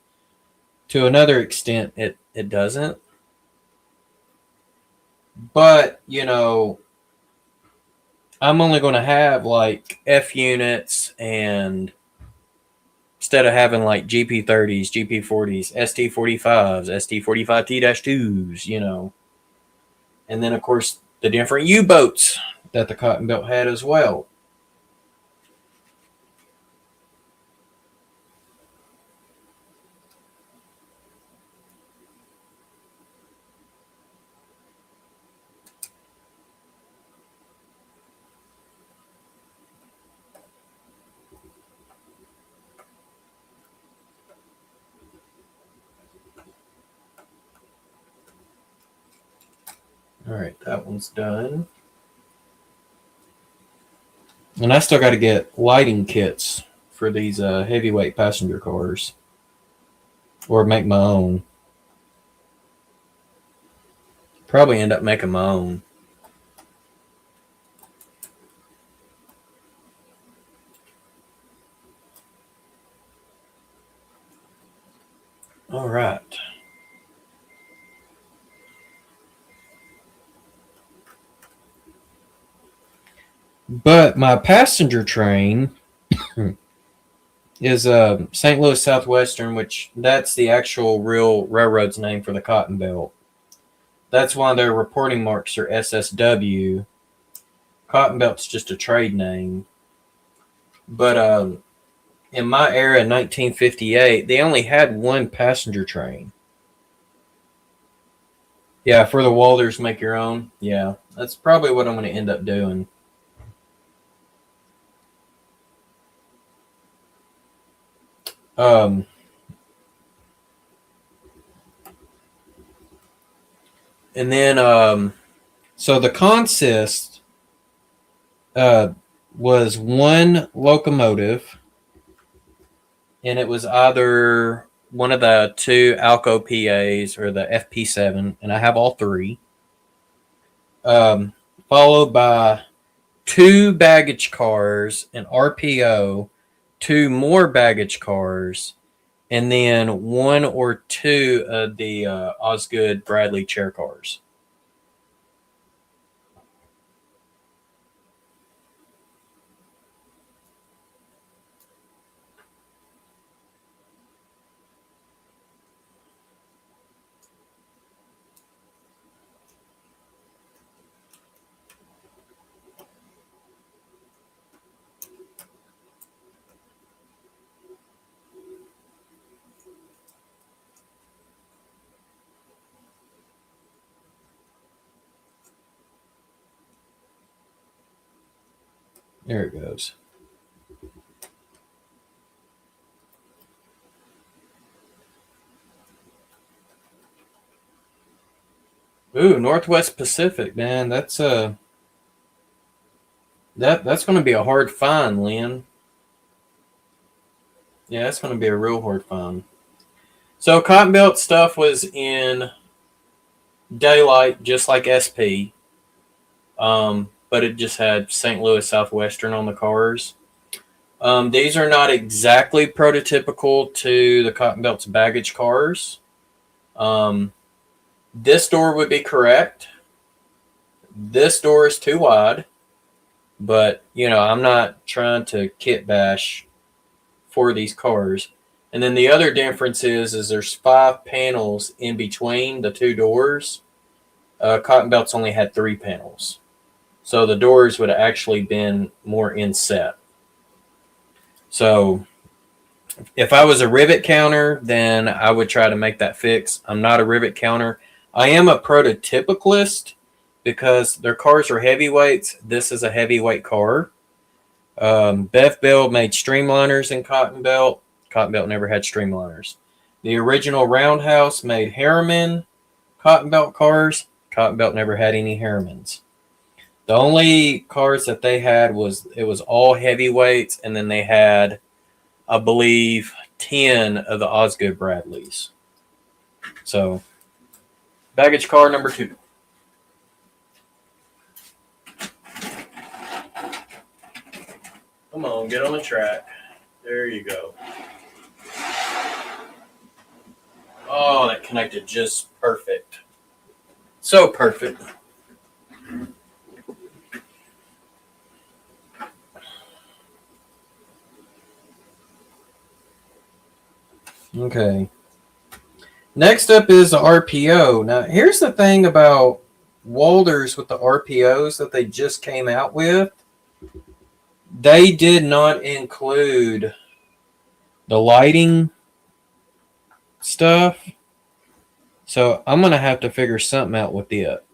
to another extent, it doesn't. But, I'm only going to have like F units, and instead of having like GP30s, GP40s, ST45s, ST45T-2s, and then of course the different U-boats that the Cotton Belt had as well. All right, that one's done. And I still got to get lighting kits for these heavyweight passenger cars, or make my own. Probably end up making my own. All right. But my passenger train is St. Louis Southwestern, which that's the actual real railroad's name for the Cotton Belt. That's why their reporting marks are SSW. Cotton Belt's just a trade name. But in my era in 1958, they only had 1 passenger train. Yeah, for the Walders, make your own. Yeah, that's probably what I'm going to end up doing. And then, so the consist was one locomotive, and it was either one of the two Alco PAs or the FP7, and I have all three. Followed by two baggage cars, an RPO, two more baggage cars, and then one or two of the Osgood Bradley chair cars. There it goes. Ooh, Northwest Pacific, man. That's that's going to be a hard find, Lynn. Yeah, that's going to be a real hard find. So Cotton Belt stuff was in daylight, just like SP, but it just had St. Louis Southwestern on the cars. These are not exactly prototypical to the Cotton Belt's baggage cars. This door would be correct. This door is too wide, but I'm not trying to kit bash for these cars. And then the other difference is there's 5 panels in between the two doors. Cotton Belts only had 3 panels, so the doors would have actually been more inset. So if I was a rivet counter, then I would try to make that fix. I'm not a rivet counter. I am a prototypicalist because their cars are heavyweights. This is a heavyweight car. Bev Bell made streamliners in Cotton Belt. Cotton Belt never had streamliners. The original Roundhouse made Harriman Cotton Belt cars. Cotton Belt never had any Harrimans. The only cars that they had was all heavyweights, and then they had, I believe, 10 of the Osgood Bradleys. So, baggage car number 2. Come on, get on the track. There you go. Oh, that connected just perfect. So perfect. Okay. Next up is the RPO. Now, here's the thing about Walders with the RPOs that they just came out with. They did not include the lighting stuff. So I'm going to have to figure something out with it.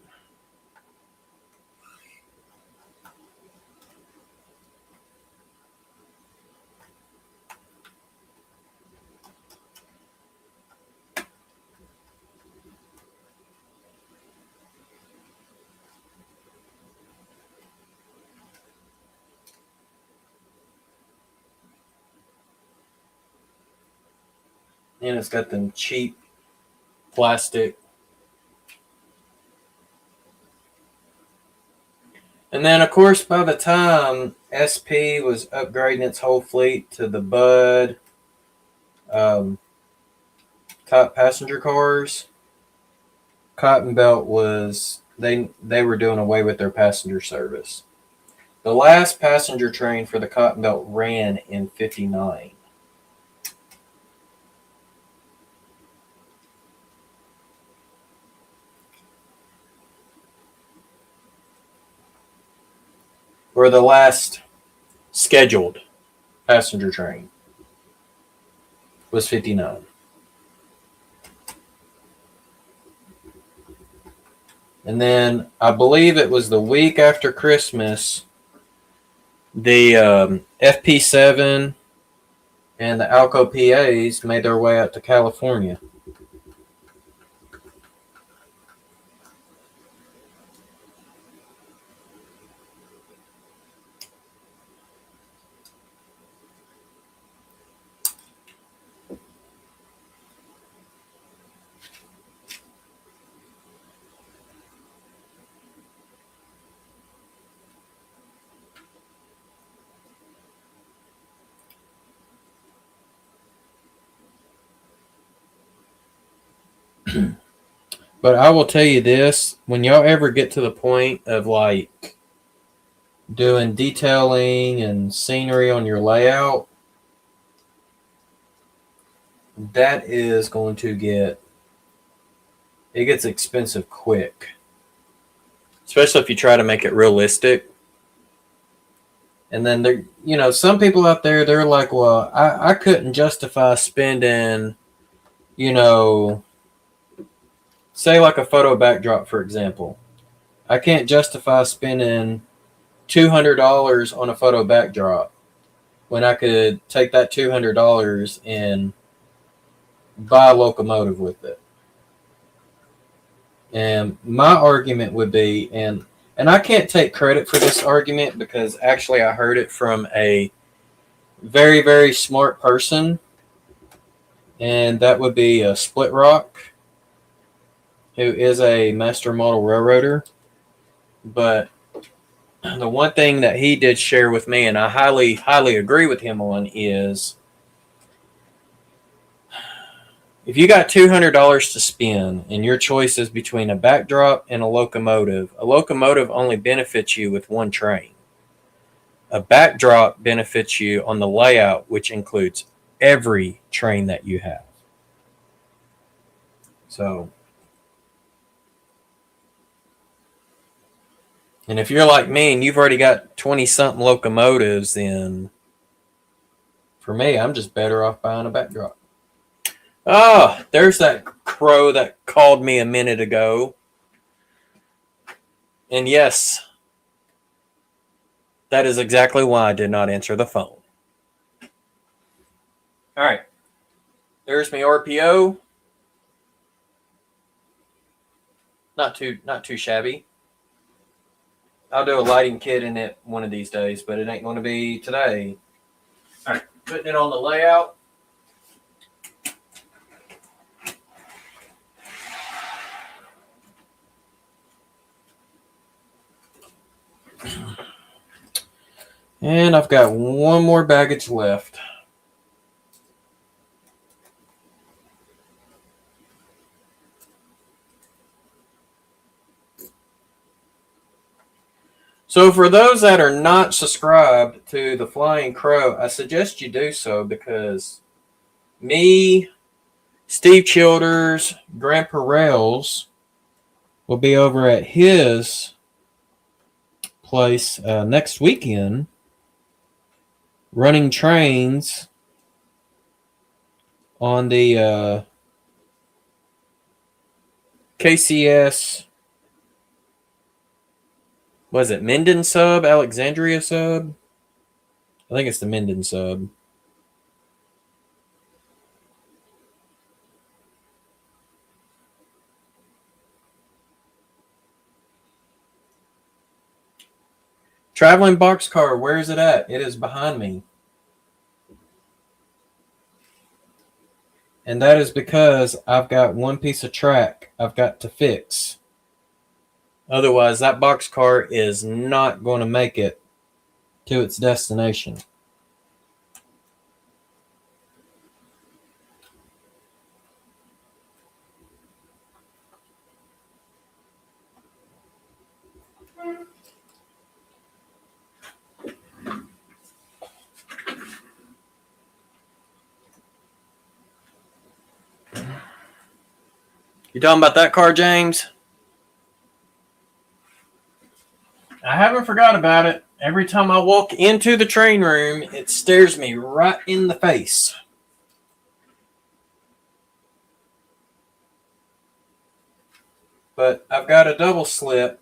And it's got them cheap plastic. And then, of course, by the time SP was upgrading its whole fleet to the Bud top passenger cars, Cotton Belt was, they were doing away with their passenger service. The last passenger train for the Cotton Belt ran in 59. Or the last scheduled passenger train was 59. And then I believe it was the week after Christmas, the FP7 and the Alco PAs made their way out to California. But I will tell you this, when y'all ever get to the point of like doing detailing and scenery on your layout, that is going to it gets expensive quick. Especially if you try to make it realistic. And then there, some people out there, they're like, well, I couldn't justify spending, say like a photo backdrop, for example. I can't justify spending $200 on a photo backdrop when I could take that $200 and buy a locomotive with it. And my argument would be, and I can't take credit for this argument because actually I heard it from a very, very smart person, and that would be a Split Rock, who is a master model railroader. But the one thing that he did share with me, and I highly, highly agree with him on, is if you got $200 to spend and your choice is between a backdrop and a locomotive only benefits you with one train. A backdrop benefits you on the layout, which includes every train that you have. So, and if you're like me and you've already got 20-something locomotives, then for me, I'm just better off buying a backdrop. Oh, there's that crow that called me a minute ago. And yes, that is exactly why I did not answer the phone. All right. There's my RPO. Not too shabby. I'll do a lighting kit in it one of these days, but it ain't going to be today. All right. Putting it on the layout. And I've got one more baggage left. So for those that are not subscribed to the Flying Crow, I suggest you do so because me, Steve Childers, Grandpa Rails will be over at his place next weekend running trains on the KCS, was it Minden sub, Alexandria sub? I think it's the Minden sub. Traveling boxcar, where is it at? It is behind me. And that is because I've got one piece of track I've got to fix. Otherwise, that boxcar is not going to make it to its destination. You talking about that car, James? I haven't forgot about it. Every time I walk into the train room, it stares me right in the face. But I've got a double slip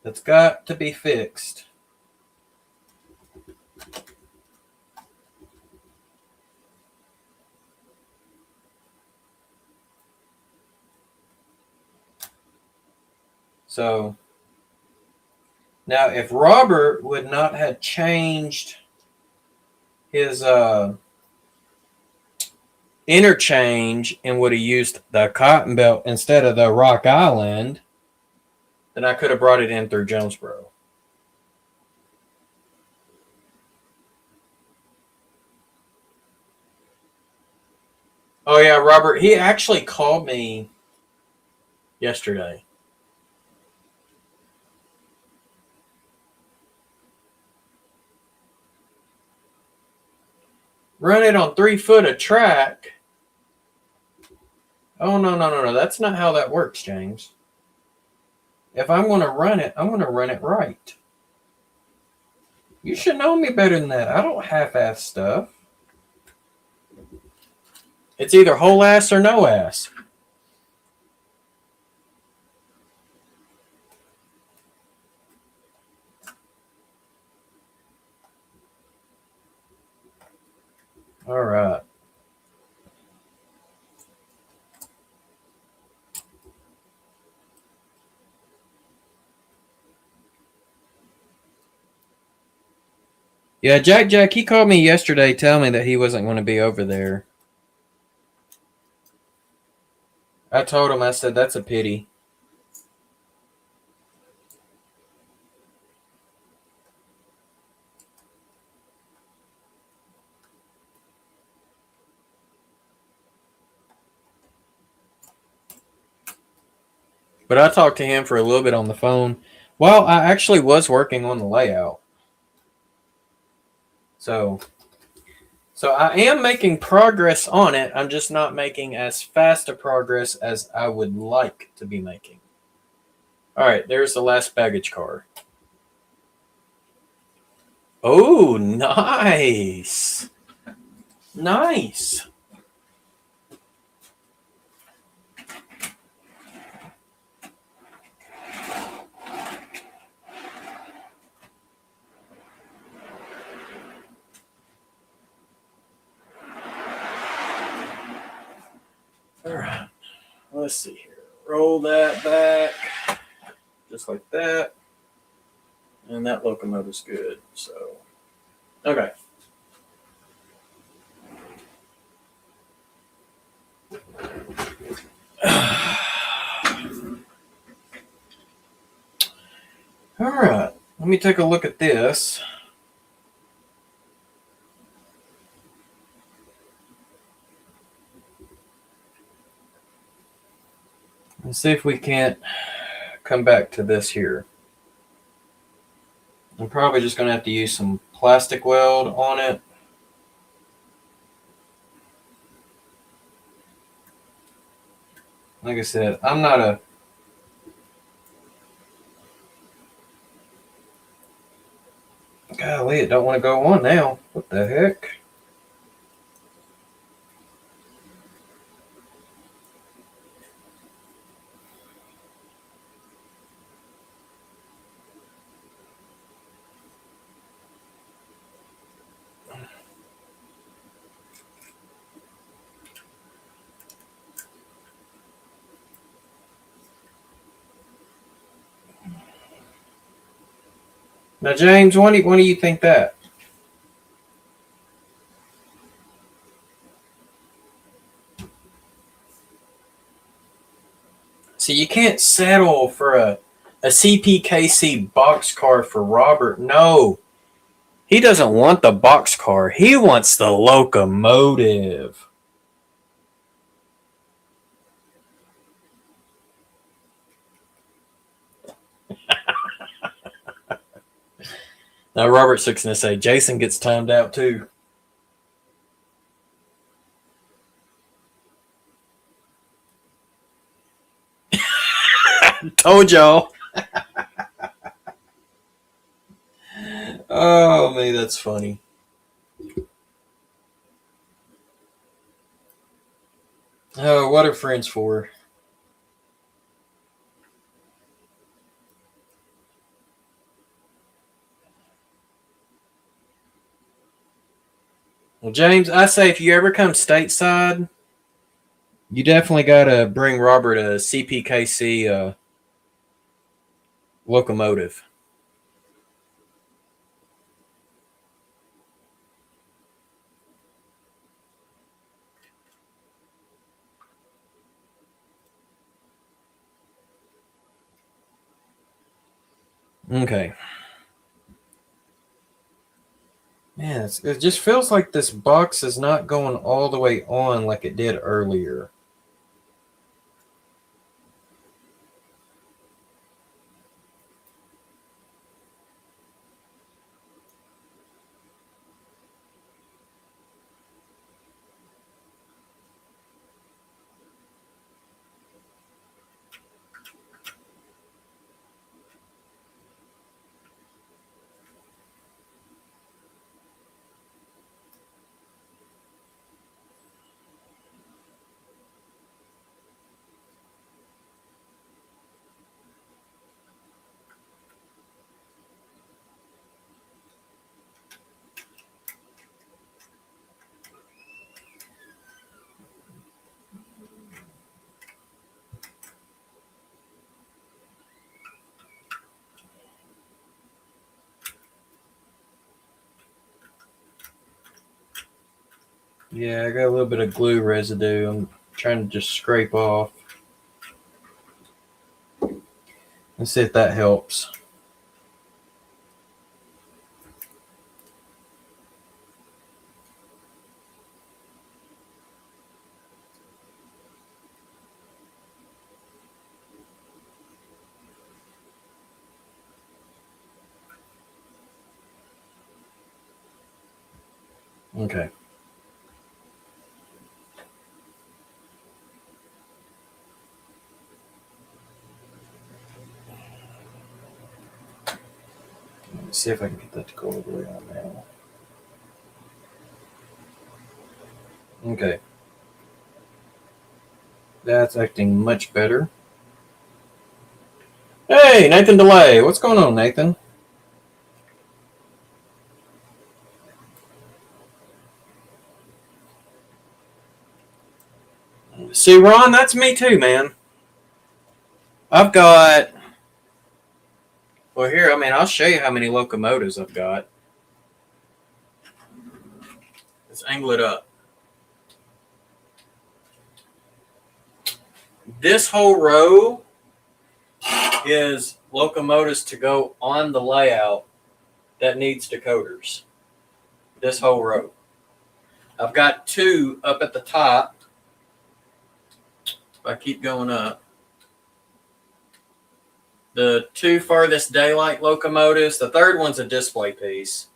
that's got to be fixed. So now, if Robert would not have changed his interchange and would have used the Cotton Belt instead of the Rock Island, then I could have brought it in through Jonesboro. Oh, yeah, Robert, he actually called me yesterday. Run it on 3 foot of track. Oh, no. That's not how that works, James. If I'm going to run it, I'm going to run it right. You should know me better than that. I don't half-ass stuff. It's either whole ass or no ass. All right. Yeah, Jack, he called me yesterday telling me that he wasn't going to be over there. I told him, I said, that's a pity. But I talked to him for a little bit on the phone. Well, I actually was working on the layout. So I am making progress on it. I'm just not making as fast a progress as I would like to be making. All right, there's the last baggage car. Oh, nice. Nice. All right, let's see here. Roll that back, just like that. And that locomotive's good, so. Okay. All right, let me take a look at this. And see if we can't come back to this here. I'm probably just going to have to use some plastic weld on it. Like I said, I'm not a... Golly, it don't want to go on now. What the heck? Now, James, what do you think that? See, you can't settle for a CPKC boxcar for Robert. No. He doesn't want the boxcar. He wants the locomotive. Now, Robert's fixing to say, Jason gets timed out too. Told y'all. Oh, man, that's funny. Oh, what are friends for? Well, James, I say if you ever come stateside, you definitely got to bring Robert a CPKC locomotive. Okay. Man, it just feels like this box is not going all the way on like it did earlier. Yeah, I got a little bit of glue residue. I'm trying to just scrape off. Let's see if that helps. Okay. Let's see if I can get that to go all the way on now. Okay. That's acting much better. Hey, Nathan Delay. What's going on, Nathan? See, Ron, that's me too, man. I've got... Well, here, I mean, I'll show you how many locomotives I've got. Let's angle it up. This whole row is locomotives to go on the layout that needs decoders. This whole row. I've got 2 up at the top. If I keep going up. The 2 farthest daylight locomotives. The third one's a display piece.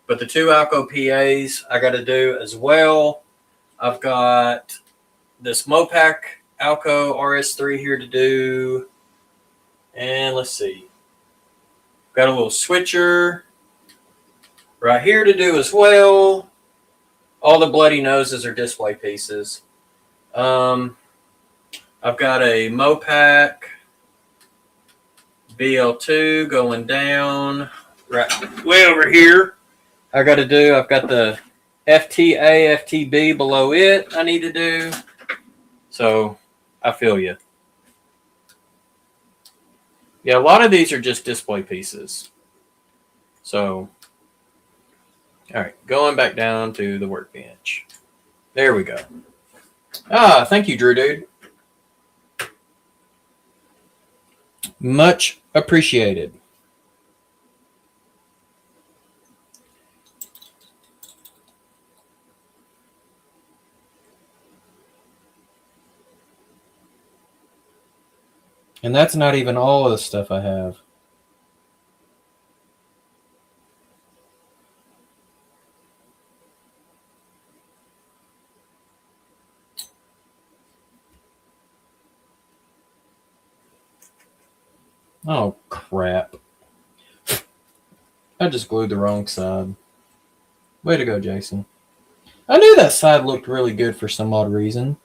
But the 2 Alco PAs I got to do as well. I've got this Mopac Alco RS3 here to do. And let's see. Got a little switcher right here to do as well. All the bloody noses are display pieces. I've got a Mopac BL2 going down right way over here. I've got the FTA, FTB below it I need to do. So I feel you. Yeah, a lot of these are just display pieces. So, all right, going back down to the workbench. There we go. Ah, thank you, Drew Dude. Much appreciated. And that's not even all of the stuff I have. Oh, crap. I just glued the wrong side. Way to go, Jason. I knew that side looked really good for some odd reason.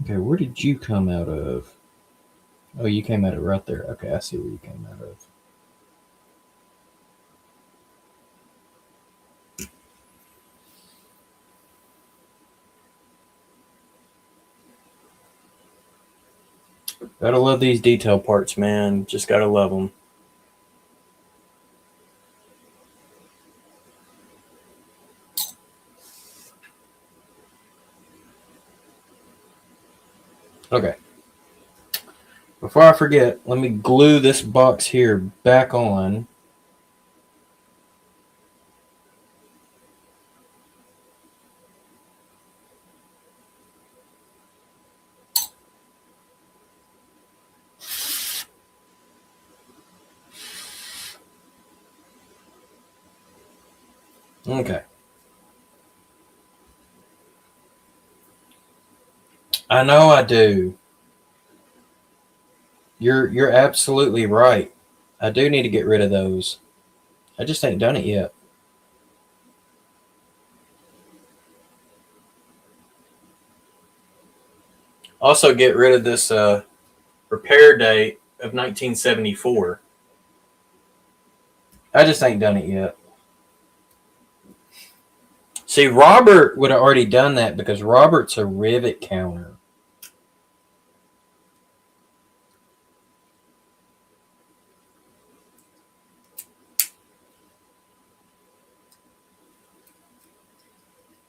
Okay, where did you come out of? Oh, you came out of right there. Okay, I see where you came out of. Gotta love these detail parts, man. Just gotta love them. Okay. Before I forget, let me glue this box here back on. Okay. I know I do. You're absolutely right. I do need to get rid of those. I just ain't done it yet. Also get rid of this repair date of 1974. I just ain't done it yet. See, Robert would have already done that because Robert's a rivet counter.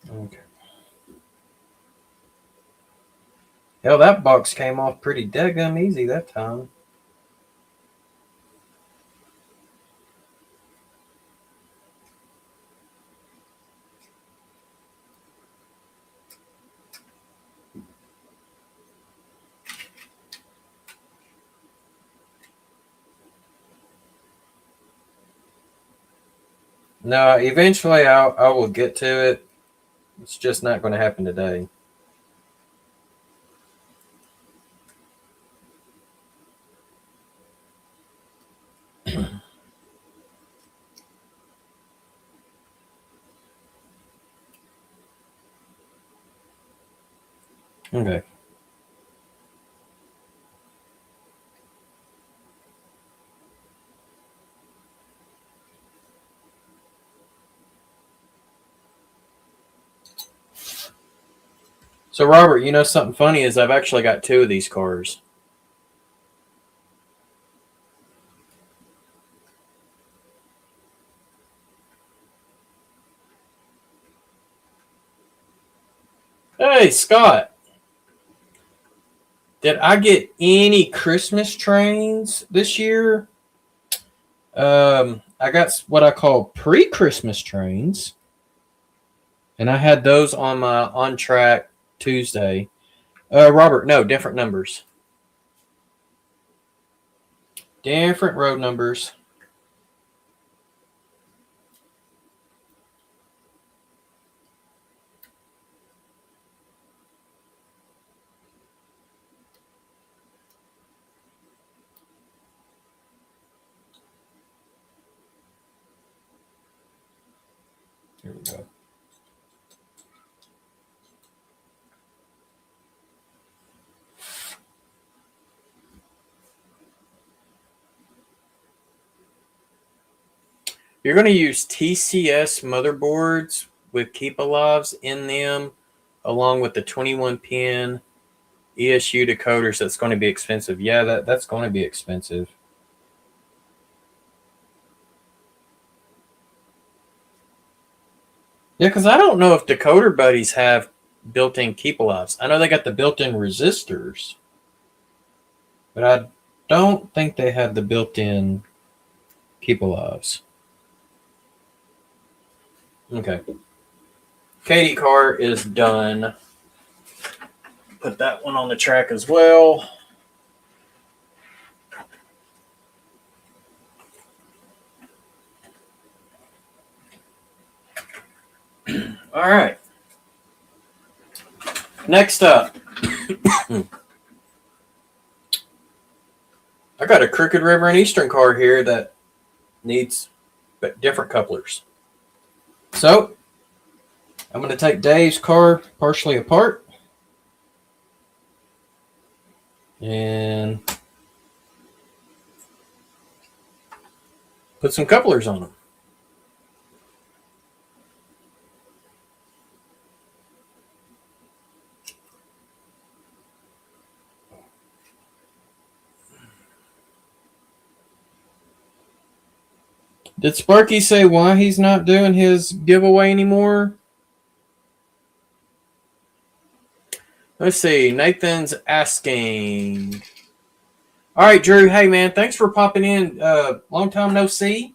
Okay. Hell, that box came off pretty daggum easy that time. No, eventually I will get to it. It's just not going to happen today. Okay. So, Robert, you know something funny is I've actually got two of these cars. Hey, Scott. Did I get any Christmas trains this year? I got what I call pre-Christmas trains. And I had those on my on-track Tuesday. Robert, no, different numbers. Different road numbers. Here we go. You're going to use TCS motherboards with Keep Alives in them, along with the 21-pin ESU decoders. That's going to be expensive. Yeah, that's going to be expensive. Yeah, because I don't know if decoder buddies have built-in Keep Alives. I know they got the built-in resistors, but I don't think they have the built-in Keep Alives. Okay. Katie car is done. Put that one on the track as well. All right. Next up. I got a Crooked River and Eastern car here that needs different couplers. So, I'm going to take Dave's car partially apart. And Put some couplers on them. Did Sparky say why he's not doing his giveaway anymore? Let's see. Nathan's asking. All right, Drew. Hey, man. Thanks for popping in. Long time no see.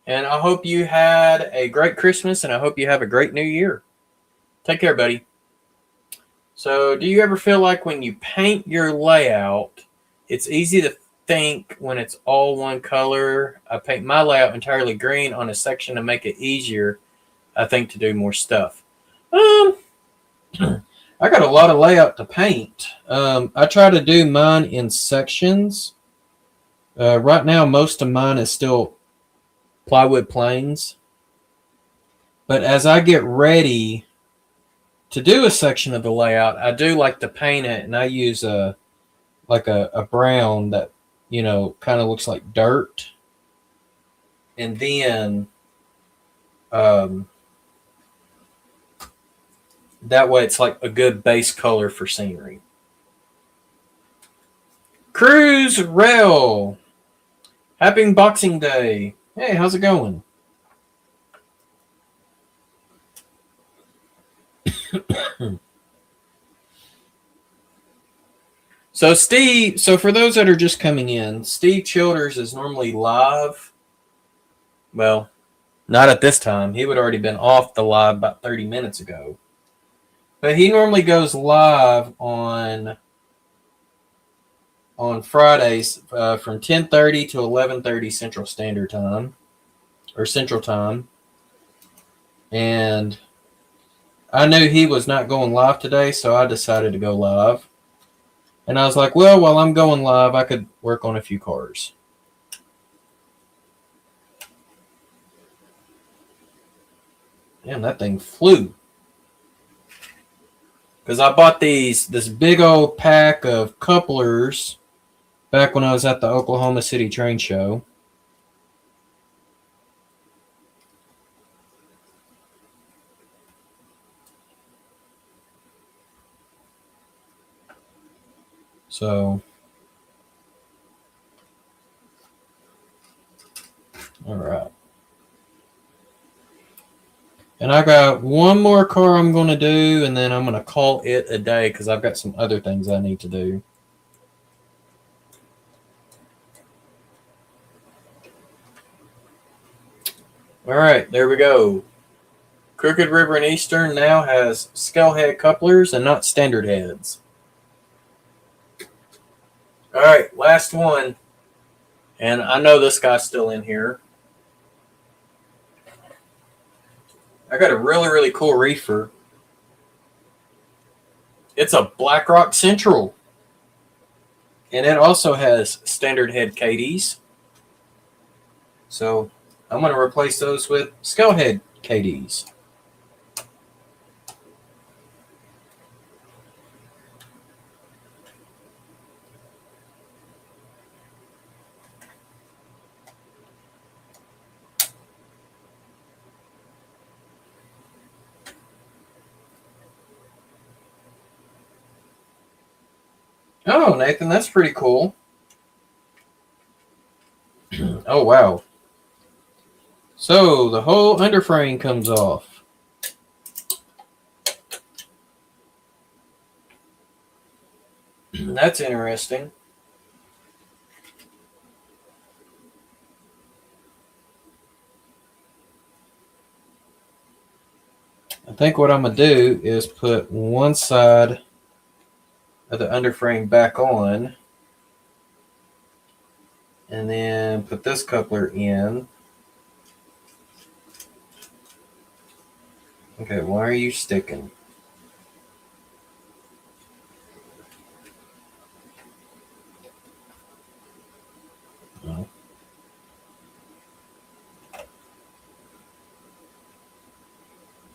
And I hope you had a great Christmas, and I hope you have a great New Year. Take care, buddy. So, do you ever feel like when you paint your layout, it's easy to think when it's all one color? I paint my layout entirely green on a section to make it easier, I think, to do more stuff. I got a lot of layout to paint. I try to do mine in sections. Right now, most of mine is still plywood planes. But as I get ready to do a section of the layout, I do like to paint it, and I use a brown that, kind of looks like dirt. And then that way it's like a good base color for scenery. Cruise Rail. Happy Boxing Day. Hey, how's it going? So for those that are just coming in, Steve Childers is normally live. Well, not at this time. He would already been off the live about 30 minutes ago. But he normally goes live on Fridays from 10:30 to 11:30 Central Standard Time, or Central Time. And I knew he was not going live today, so I decided to go live. And I was like, well, while I'm going live, I could work on a few cars. Damn, that thing flew. Because I bought this big old pack of couplers back when I was at the Oklahoma City train show. So, all right. And I got one more car I'm going to do, and then I'm going to call it a day because I've got some other things I need to do. All right, there we go. Crooked River and Eastern now has scale head couplers and not standard heads. All right, last one. And I know this guy's still in here. I got a really, really cool reefer. It's a BlackRock Central. And it also has standard head KDs. So I'm going to replace those with scale head KDs. Oh, Nathan, that's pretty cool. Oh, wow. So the whole underframe comes off. That's interesting. I think what I'm going to do is put one side of the underframe back on, and then put this coupler in. Okay, why are you sticking? No.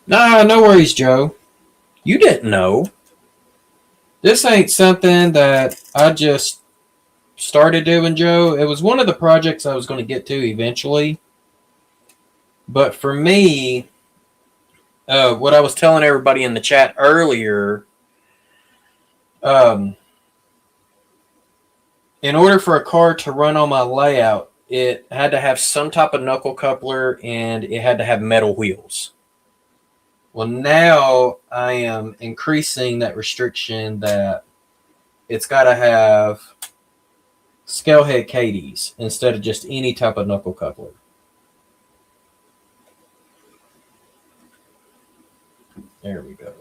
Nah, no worries, Joe. You didn't know. This ain't something that I just started doing, Joe. It was one of the projects I was going to get to eventually. But for me, what I was telling everybody in the chat earlier, in order for a car to run on my layout, it had to have some type of knuckle coupler and it had to have metal wheels. Well, now I am increasing that restriction that it's got to have scale head Katie's instead of just any type of knuckle coupler. There we go.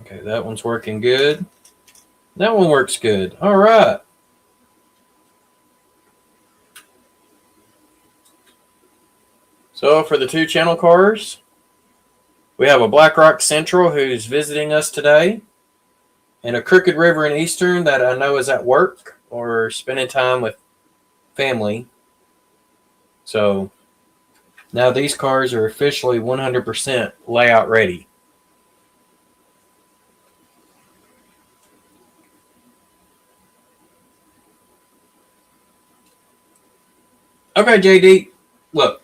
Okay, that one's working good. That one works good. All right. So for the 2 channel cars, we have a Black Rock Central who's visiting us today, and a Crooked River and Eastern that I know is at work or spending time with family. So now these cars are officially 100% layout ready. Okay, JD, look,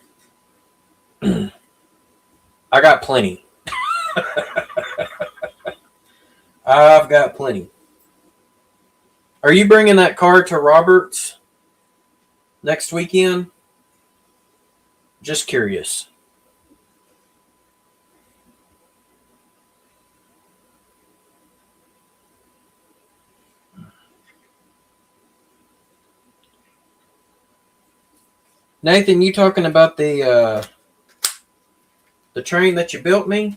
I got plenty. I've got plenty. Are you bringing that car to Roberts next weekend? Just curious. Nathan, you talking about the train that you built me?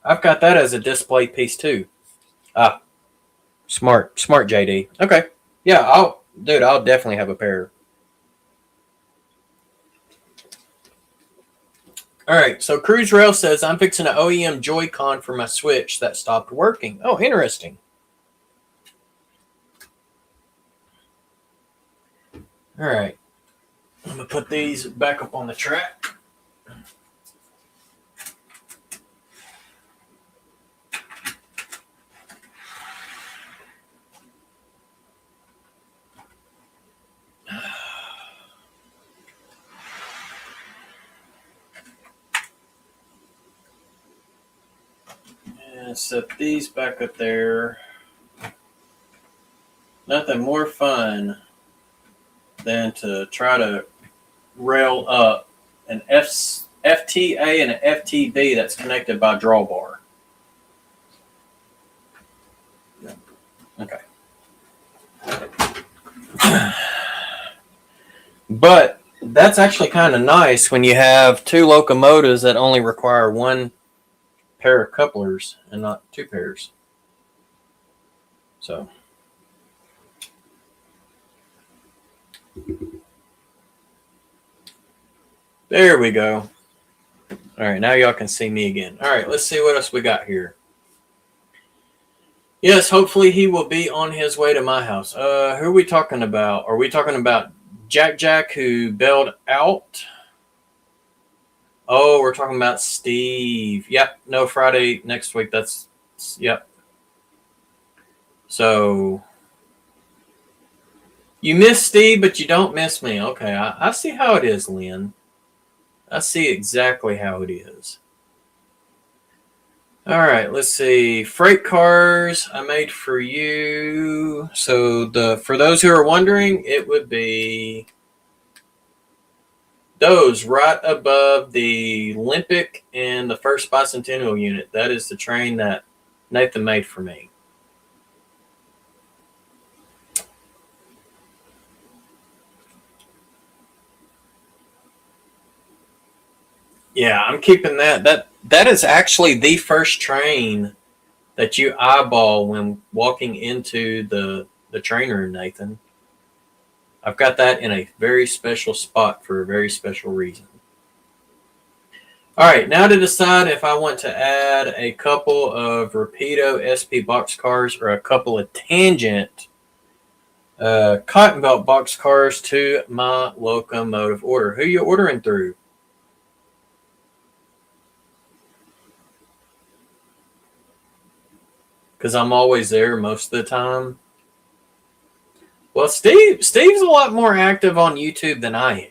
I've got that as a display piece too. Ah, smart, JD. Okay, yeah, I'll definitely have a pair. All right, so Cruise Rail says I'm fixing an OEM Joy-Con for my Switch that stopped working. Oh, interesting. All right, I'm gonna put these back up on the track. And set these back up there. Nothing more fun than to try to rail up an FTA and an FTB that's connected by drawbar. Okay. But that's actually kind of nice when you have 2 locomotives that only require 1 pair of couplers and not 2 pairs. So there we go. All right, now y'all can see me again. All right, let's see what else we got here. Yes, hopefully he will be on his way to my house. Who are we talking about? Are we talking about Jack who bailed out? Oh, we're talking about Steve. Yep, no, Friday next week. Yep. So you miss Steve, but you don't miss me. Okay, I see how it is, Lynn. I see exactly how it is. All right, let's see. Freight cars I made for you. So for those who are wondering, it would be those right above the Olympic and the first bicentennial unit. That is the train that Nathan made for me. Yeah, I'm keeping that. That is actually the first train that you eyeball when walking into the train room, Nathan. I've got that in a very special spot for a very special reason. All right, now to decide if I want to add a couple of Rapido SP box cars or a couple of Tangent cotton belt box cars to my locomotive order. Who you ordering through? because I'm always there most of the time. Well, Steve's a lot more active on YouTube than I am.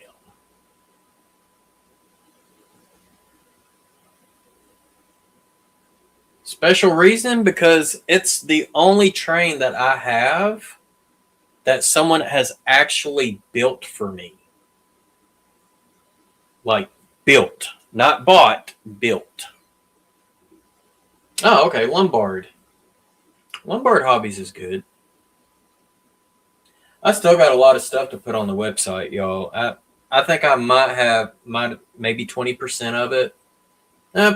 Special reason, because it's the only train that I have that someone has actually built for me. Like, built. Not bought, built. Oh, okay, Lombard. Lombard Hobbies is good. I still got a lot of stuff to put on the website, y'all. I think I might have maybe 20% of it.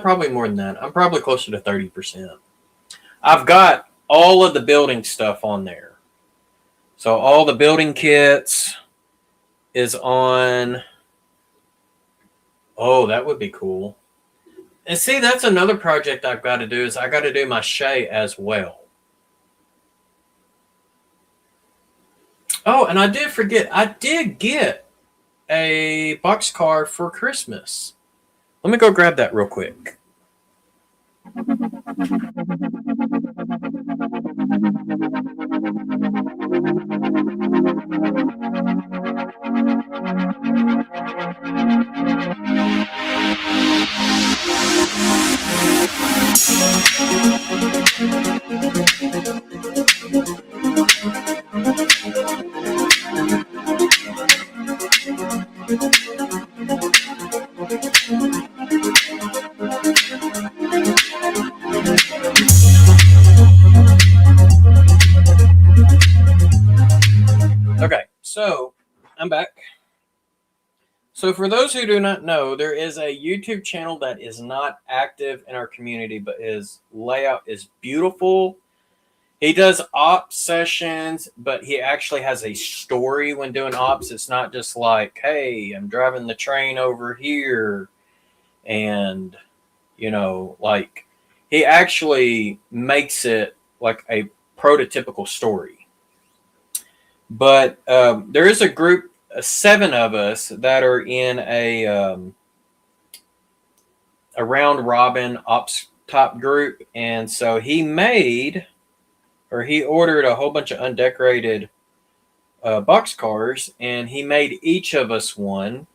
Probably more than that. I'm probably closer to 30%. I've got all of the building stuff on there. So all the building kits is on. Oh, that would be cool. And see, that's another project I've got to do, is I got to do my Shay as well. Oh, and I did forget, I did get a boxcar for Christmas. Let me go grab that real quick. Okay, so I'm back. So for those who do not know, there is a YouTube channel that is not active in our community, but his layout is beautiful. He does ops sessions, but he actually has a story when doing ops. It's not just like, hey, I'm driving the train over here. And, you know, like, he actually makes it like a prototypical story. But there is a group, 7 of us, that are in a round robin ops top group. And so he ordered a whole bunch of undecorated boxcars, and he made each of us one.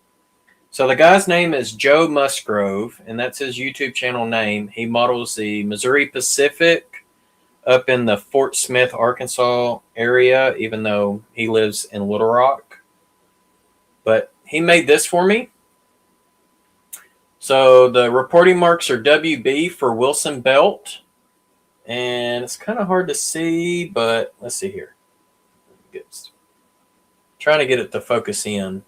So the guy's name is Joe Musgrove, and that's his YouTube channel name. He models the Missouri Pacific up in the Fort Smith, Arkansas area, even though he lives in Little Rock. But he made this for me. So the reporting marks are WB for Wilson Belt. And it's kind of hard to see, but let's see here. Trying to get it to focus in.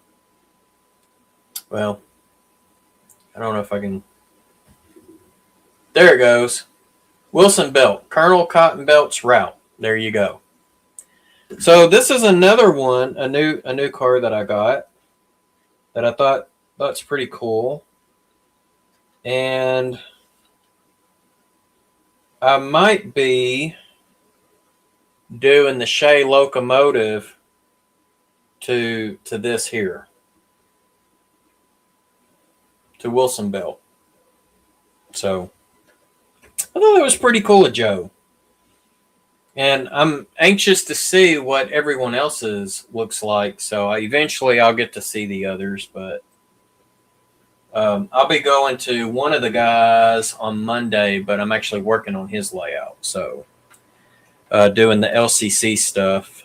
Well, I don't know if I can. There it goes. Wilson Belt, Colonel Cotton Belt's route. There you go. So this is another one, a new car that I got that I thought that's pretty cool. And I might be doing the Shay locomotive to this here, to Wilson Belt. So I thought that was pretty cool of Joe. And I'm anxious to see what everyone else's looks like. So eventually I'll get to see the others. But I'll be going to one of the guys on Monday, but I'm actually working on his layout. So doing the LCC stuff.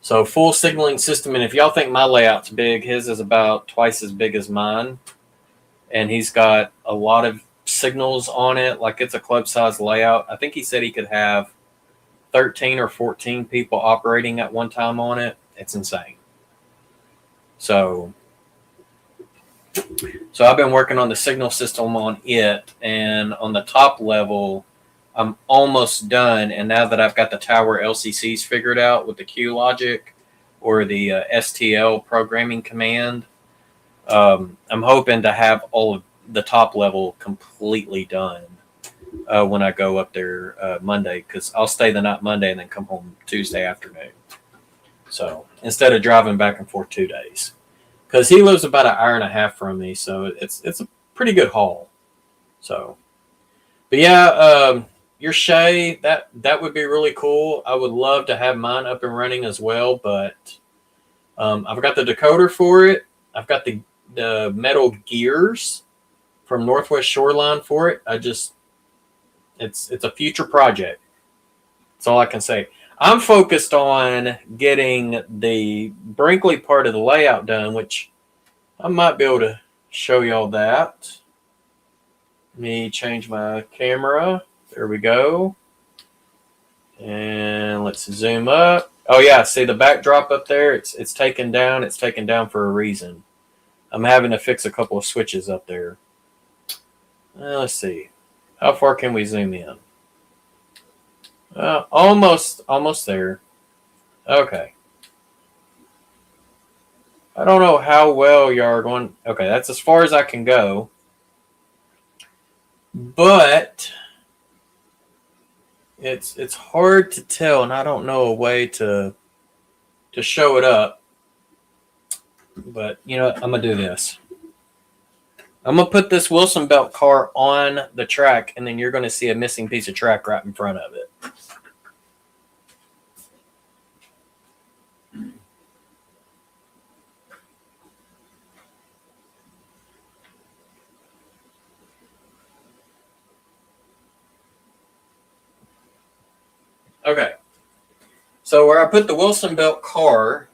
So full signaling system. And if y'all think my layout's big, his is about twice as big as mine. And he's got a lot of signals on it, like it's a club size layout. I think he said he could have 13 or 14 people operating at one time on it. It's insane. So I've been working on the signal system on it, and on the top level I'm almost done. And now that I've got the tower LCCs figured out with the Q logic or the STL programming command, I'm hoping to have all of the top level completely done when I go up there Monday, because I'll stay the night Monday and then come home Tuesday afternoon. So instead of driving back and forth 2 days, because he lives about an hour and a half from me, so it's a pretty good haul. So, but yeah, your Shay, that would be really cool. I would love to have mine up and running as well, but I've got the decoder for it. I've got the metal gears from Northwest Shoreline for it. It's a future project. That's all I can say. I'm focused on getting the Brinkley part of the layout done, which I might be able to show y'all that. Let me change my camera. There we go. And let's zoom up. Oh yeah, see the backdrop up there? It's taken down. It's taken down for a reason. I'm having to fix a couple of switches up there. Let's see. How far can we zoom in? Almost there. Okay. I don't know how well you are going. Okay, that's as far as I can go. But it's hard to tell, and I don't know a way to show it up. But you know what? I'm gonna do this. I'm gonna put this Wilson Belt car on the track, and then you're gonna see a missing piece of track right in front of it. Okay. So where I put the Wilson Belt car,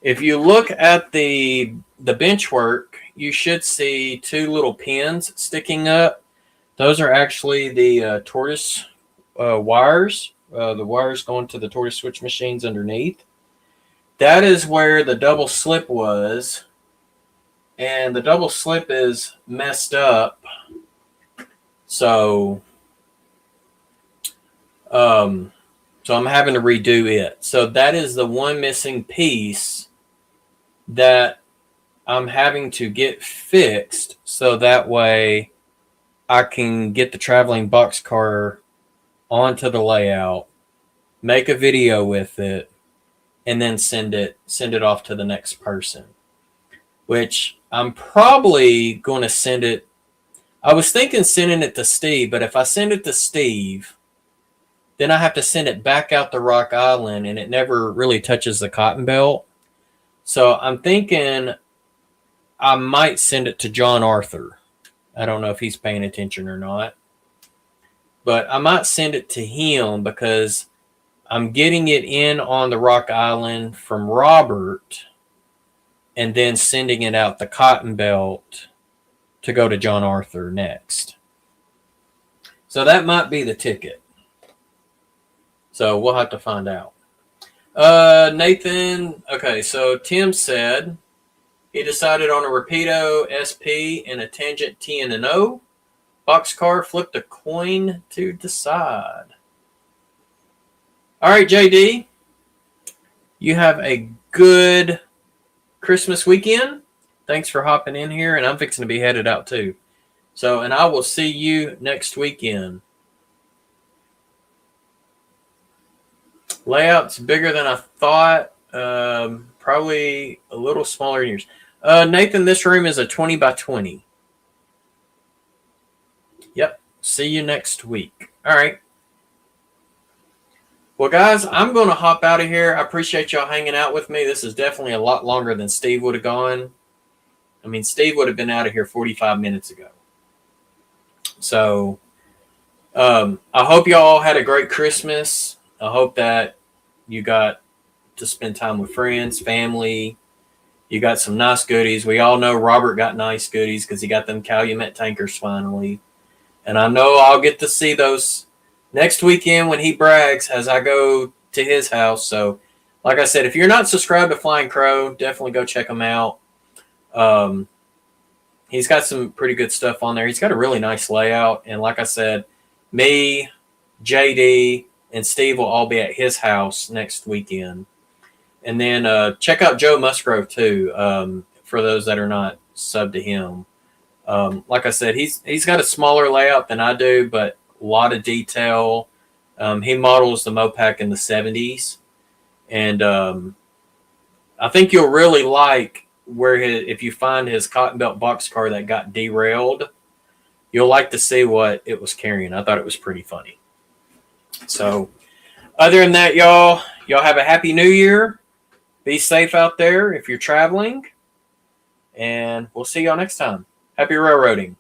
if you look at the bench work, you should see two little pins sticking up. Those are actually the tortoise wires, the wires going to the tortoise switch machines underneath. That is where the double slip was, and the double slip is messed up. So I'm having to redo it. So that is the one missing piece that I'm having to get fixed, so that way I can get the traveling boxcar onto the layout, make a video with it, and then send it off to the next person. Which I'm probably going to send it. I was thinking sending it to Steve, but if I send it to Steve, then I have to send it back out to Rock Island, and it never really touches the cotton belt. So I'm thinking I might send it to John Arthur. I don't know if he's paying attention or not. But I might send it to him because I'm getting it in on the Rock Island from Robert and then sending it out the cotton belt to go to John Arthur next. So that might be the ticket. So we'll have to find out. Nathan, okay, so Tim said he decided on a Rapido SP and a Tangent TN&O. Boxcar flipped a coin to decide. All right, JD, you have a good Christmas weekend. Thanks for hopping in here, and I'm fixing to be headed out too. So, and I will see you next weekend. Layout's bigger than I thought. Probably a little smaller than yours. Nathan, this room is a 20 by 20. Yep. See you next week. All right. Well, guys, I'm going to hop out of here. I appreciate y'all hanging out with me. This is definitely a lot longer than Steve would have gone. I mean, Steve would have been out of here 45 minutes ago. So, I hope y'all had a great Christmas. I hope that you got to spend time with friends, family. You got some nice goodies. We all know Robert got nice goodies because he got them Calumet tankers finally. And I know I'll get to see those next weekend when he brags as I go to his house. So, like I said, if you're not subscribed to Flying Crow, definitely go check him out. He's got some pretty good stuff on there. He's got a really nice layout. And like I said, me, JD, and Steve will all be at his house next weekend. And then check out Joe Musgrove too, for those that are not subbed to him. Like I said, he's got a smaller layout than I do, but a lot of detail. He models the Mopac in the 70s. And I think you'll really like if you find his cotton belt boxcar that got derailed, you'll like to see what it was carrying. I thought it was pretty funny. So other than that, y'all have a happy new year. Be safe out there if you're traveling. And we'll see y'all next time. Happy railroading.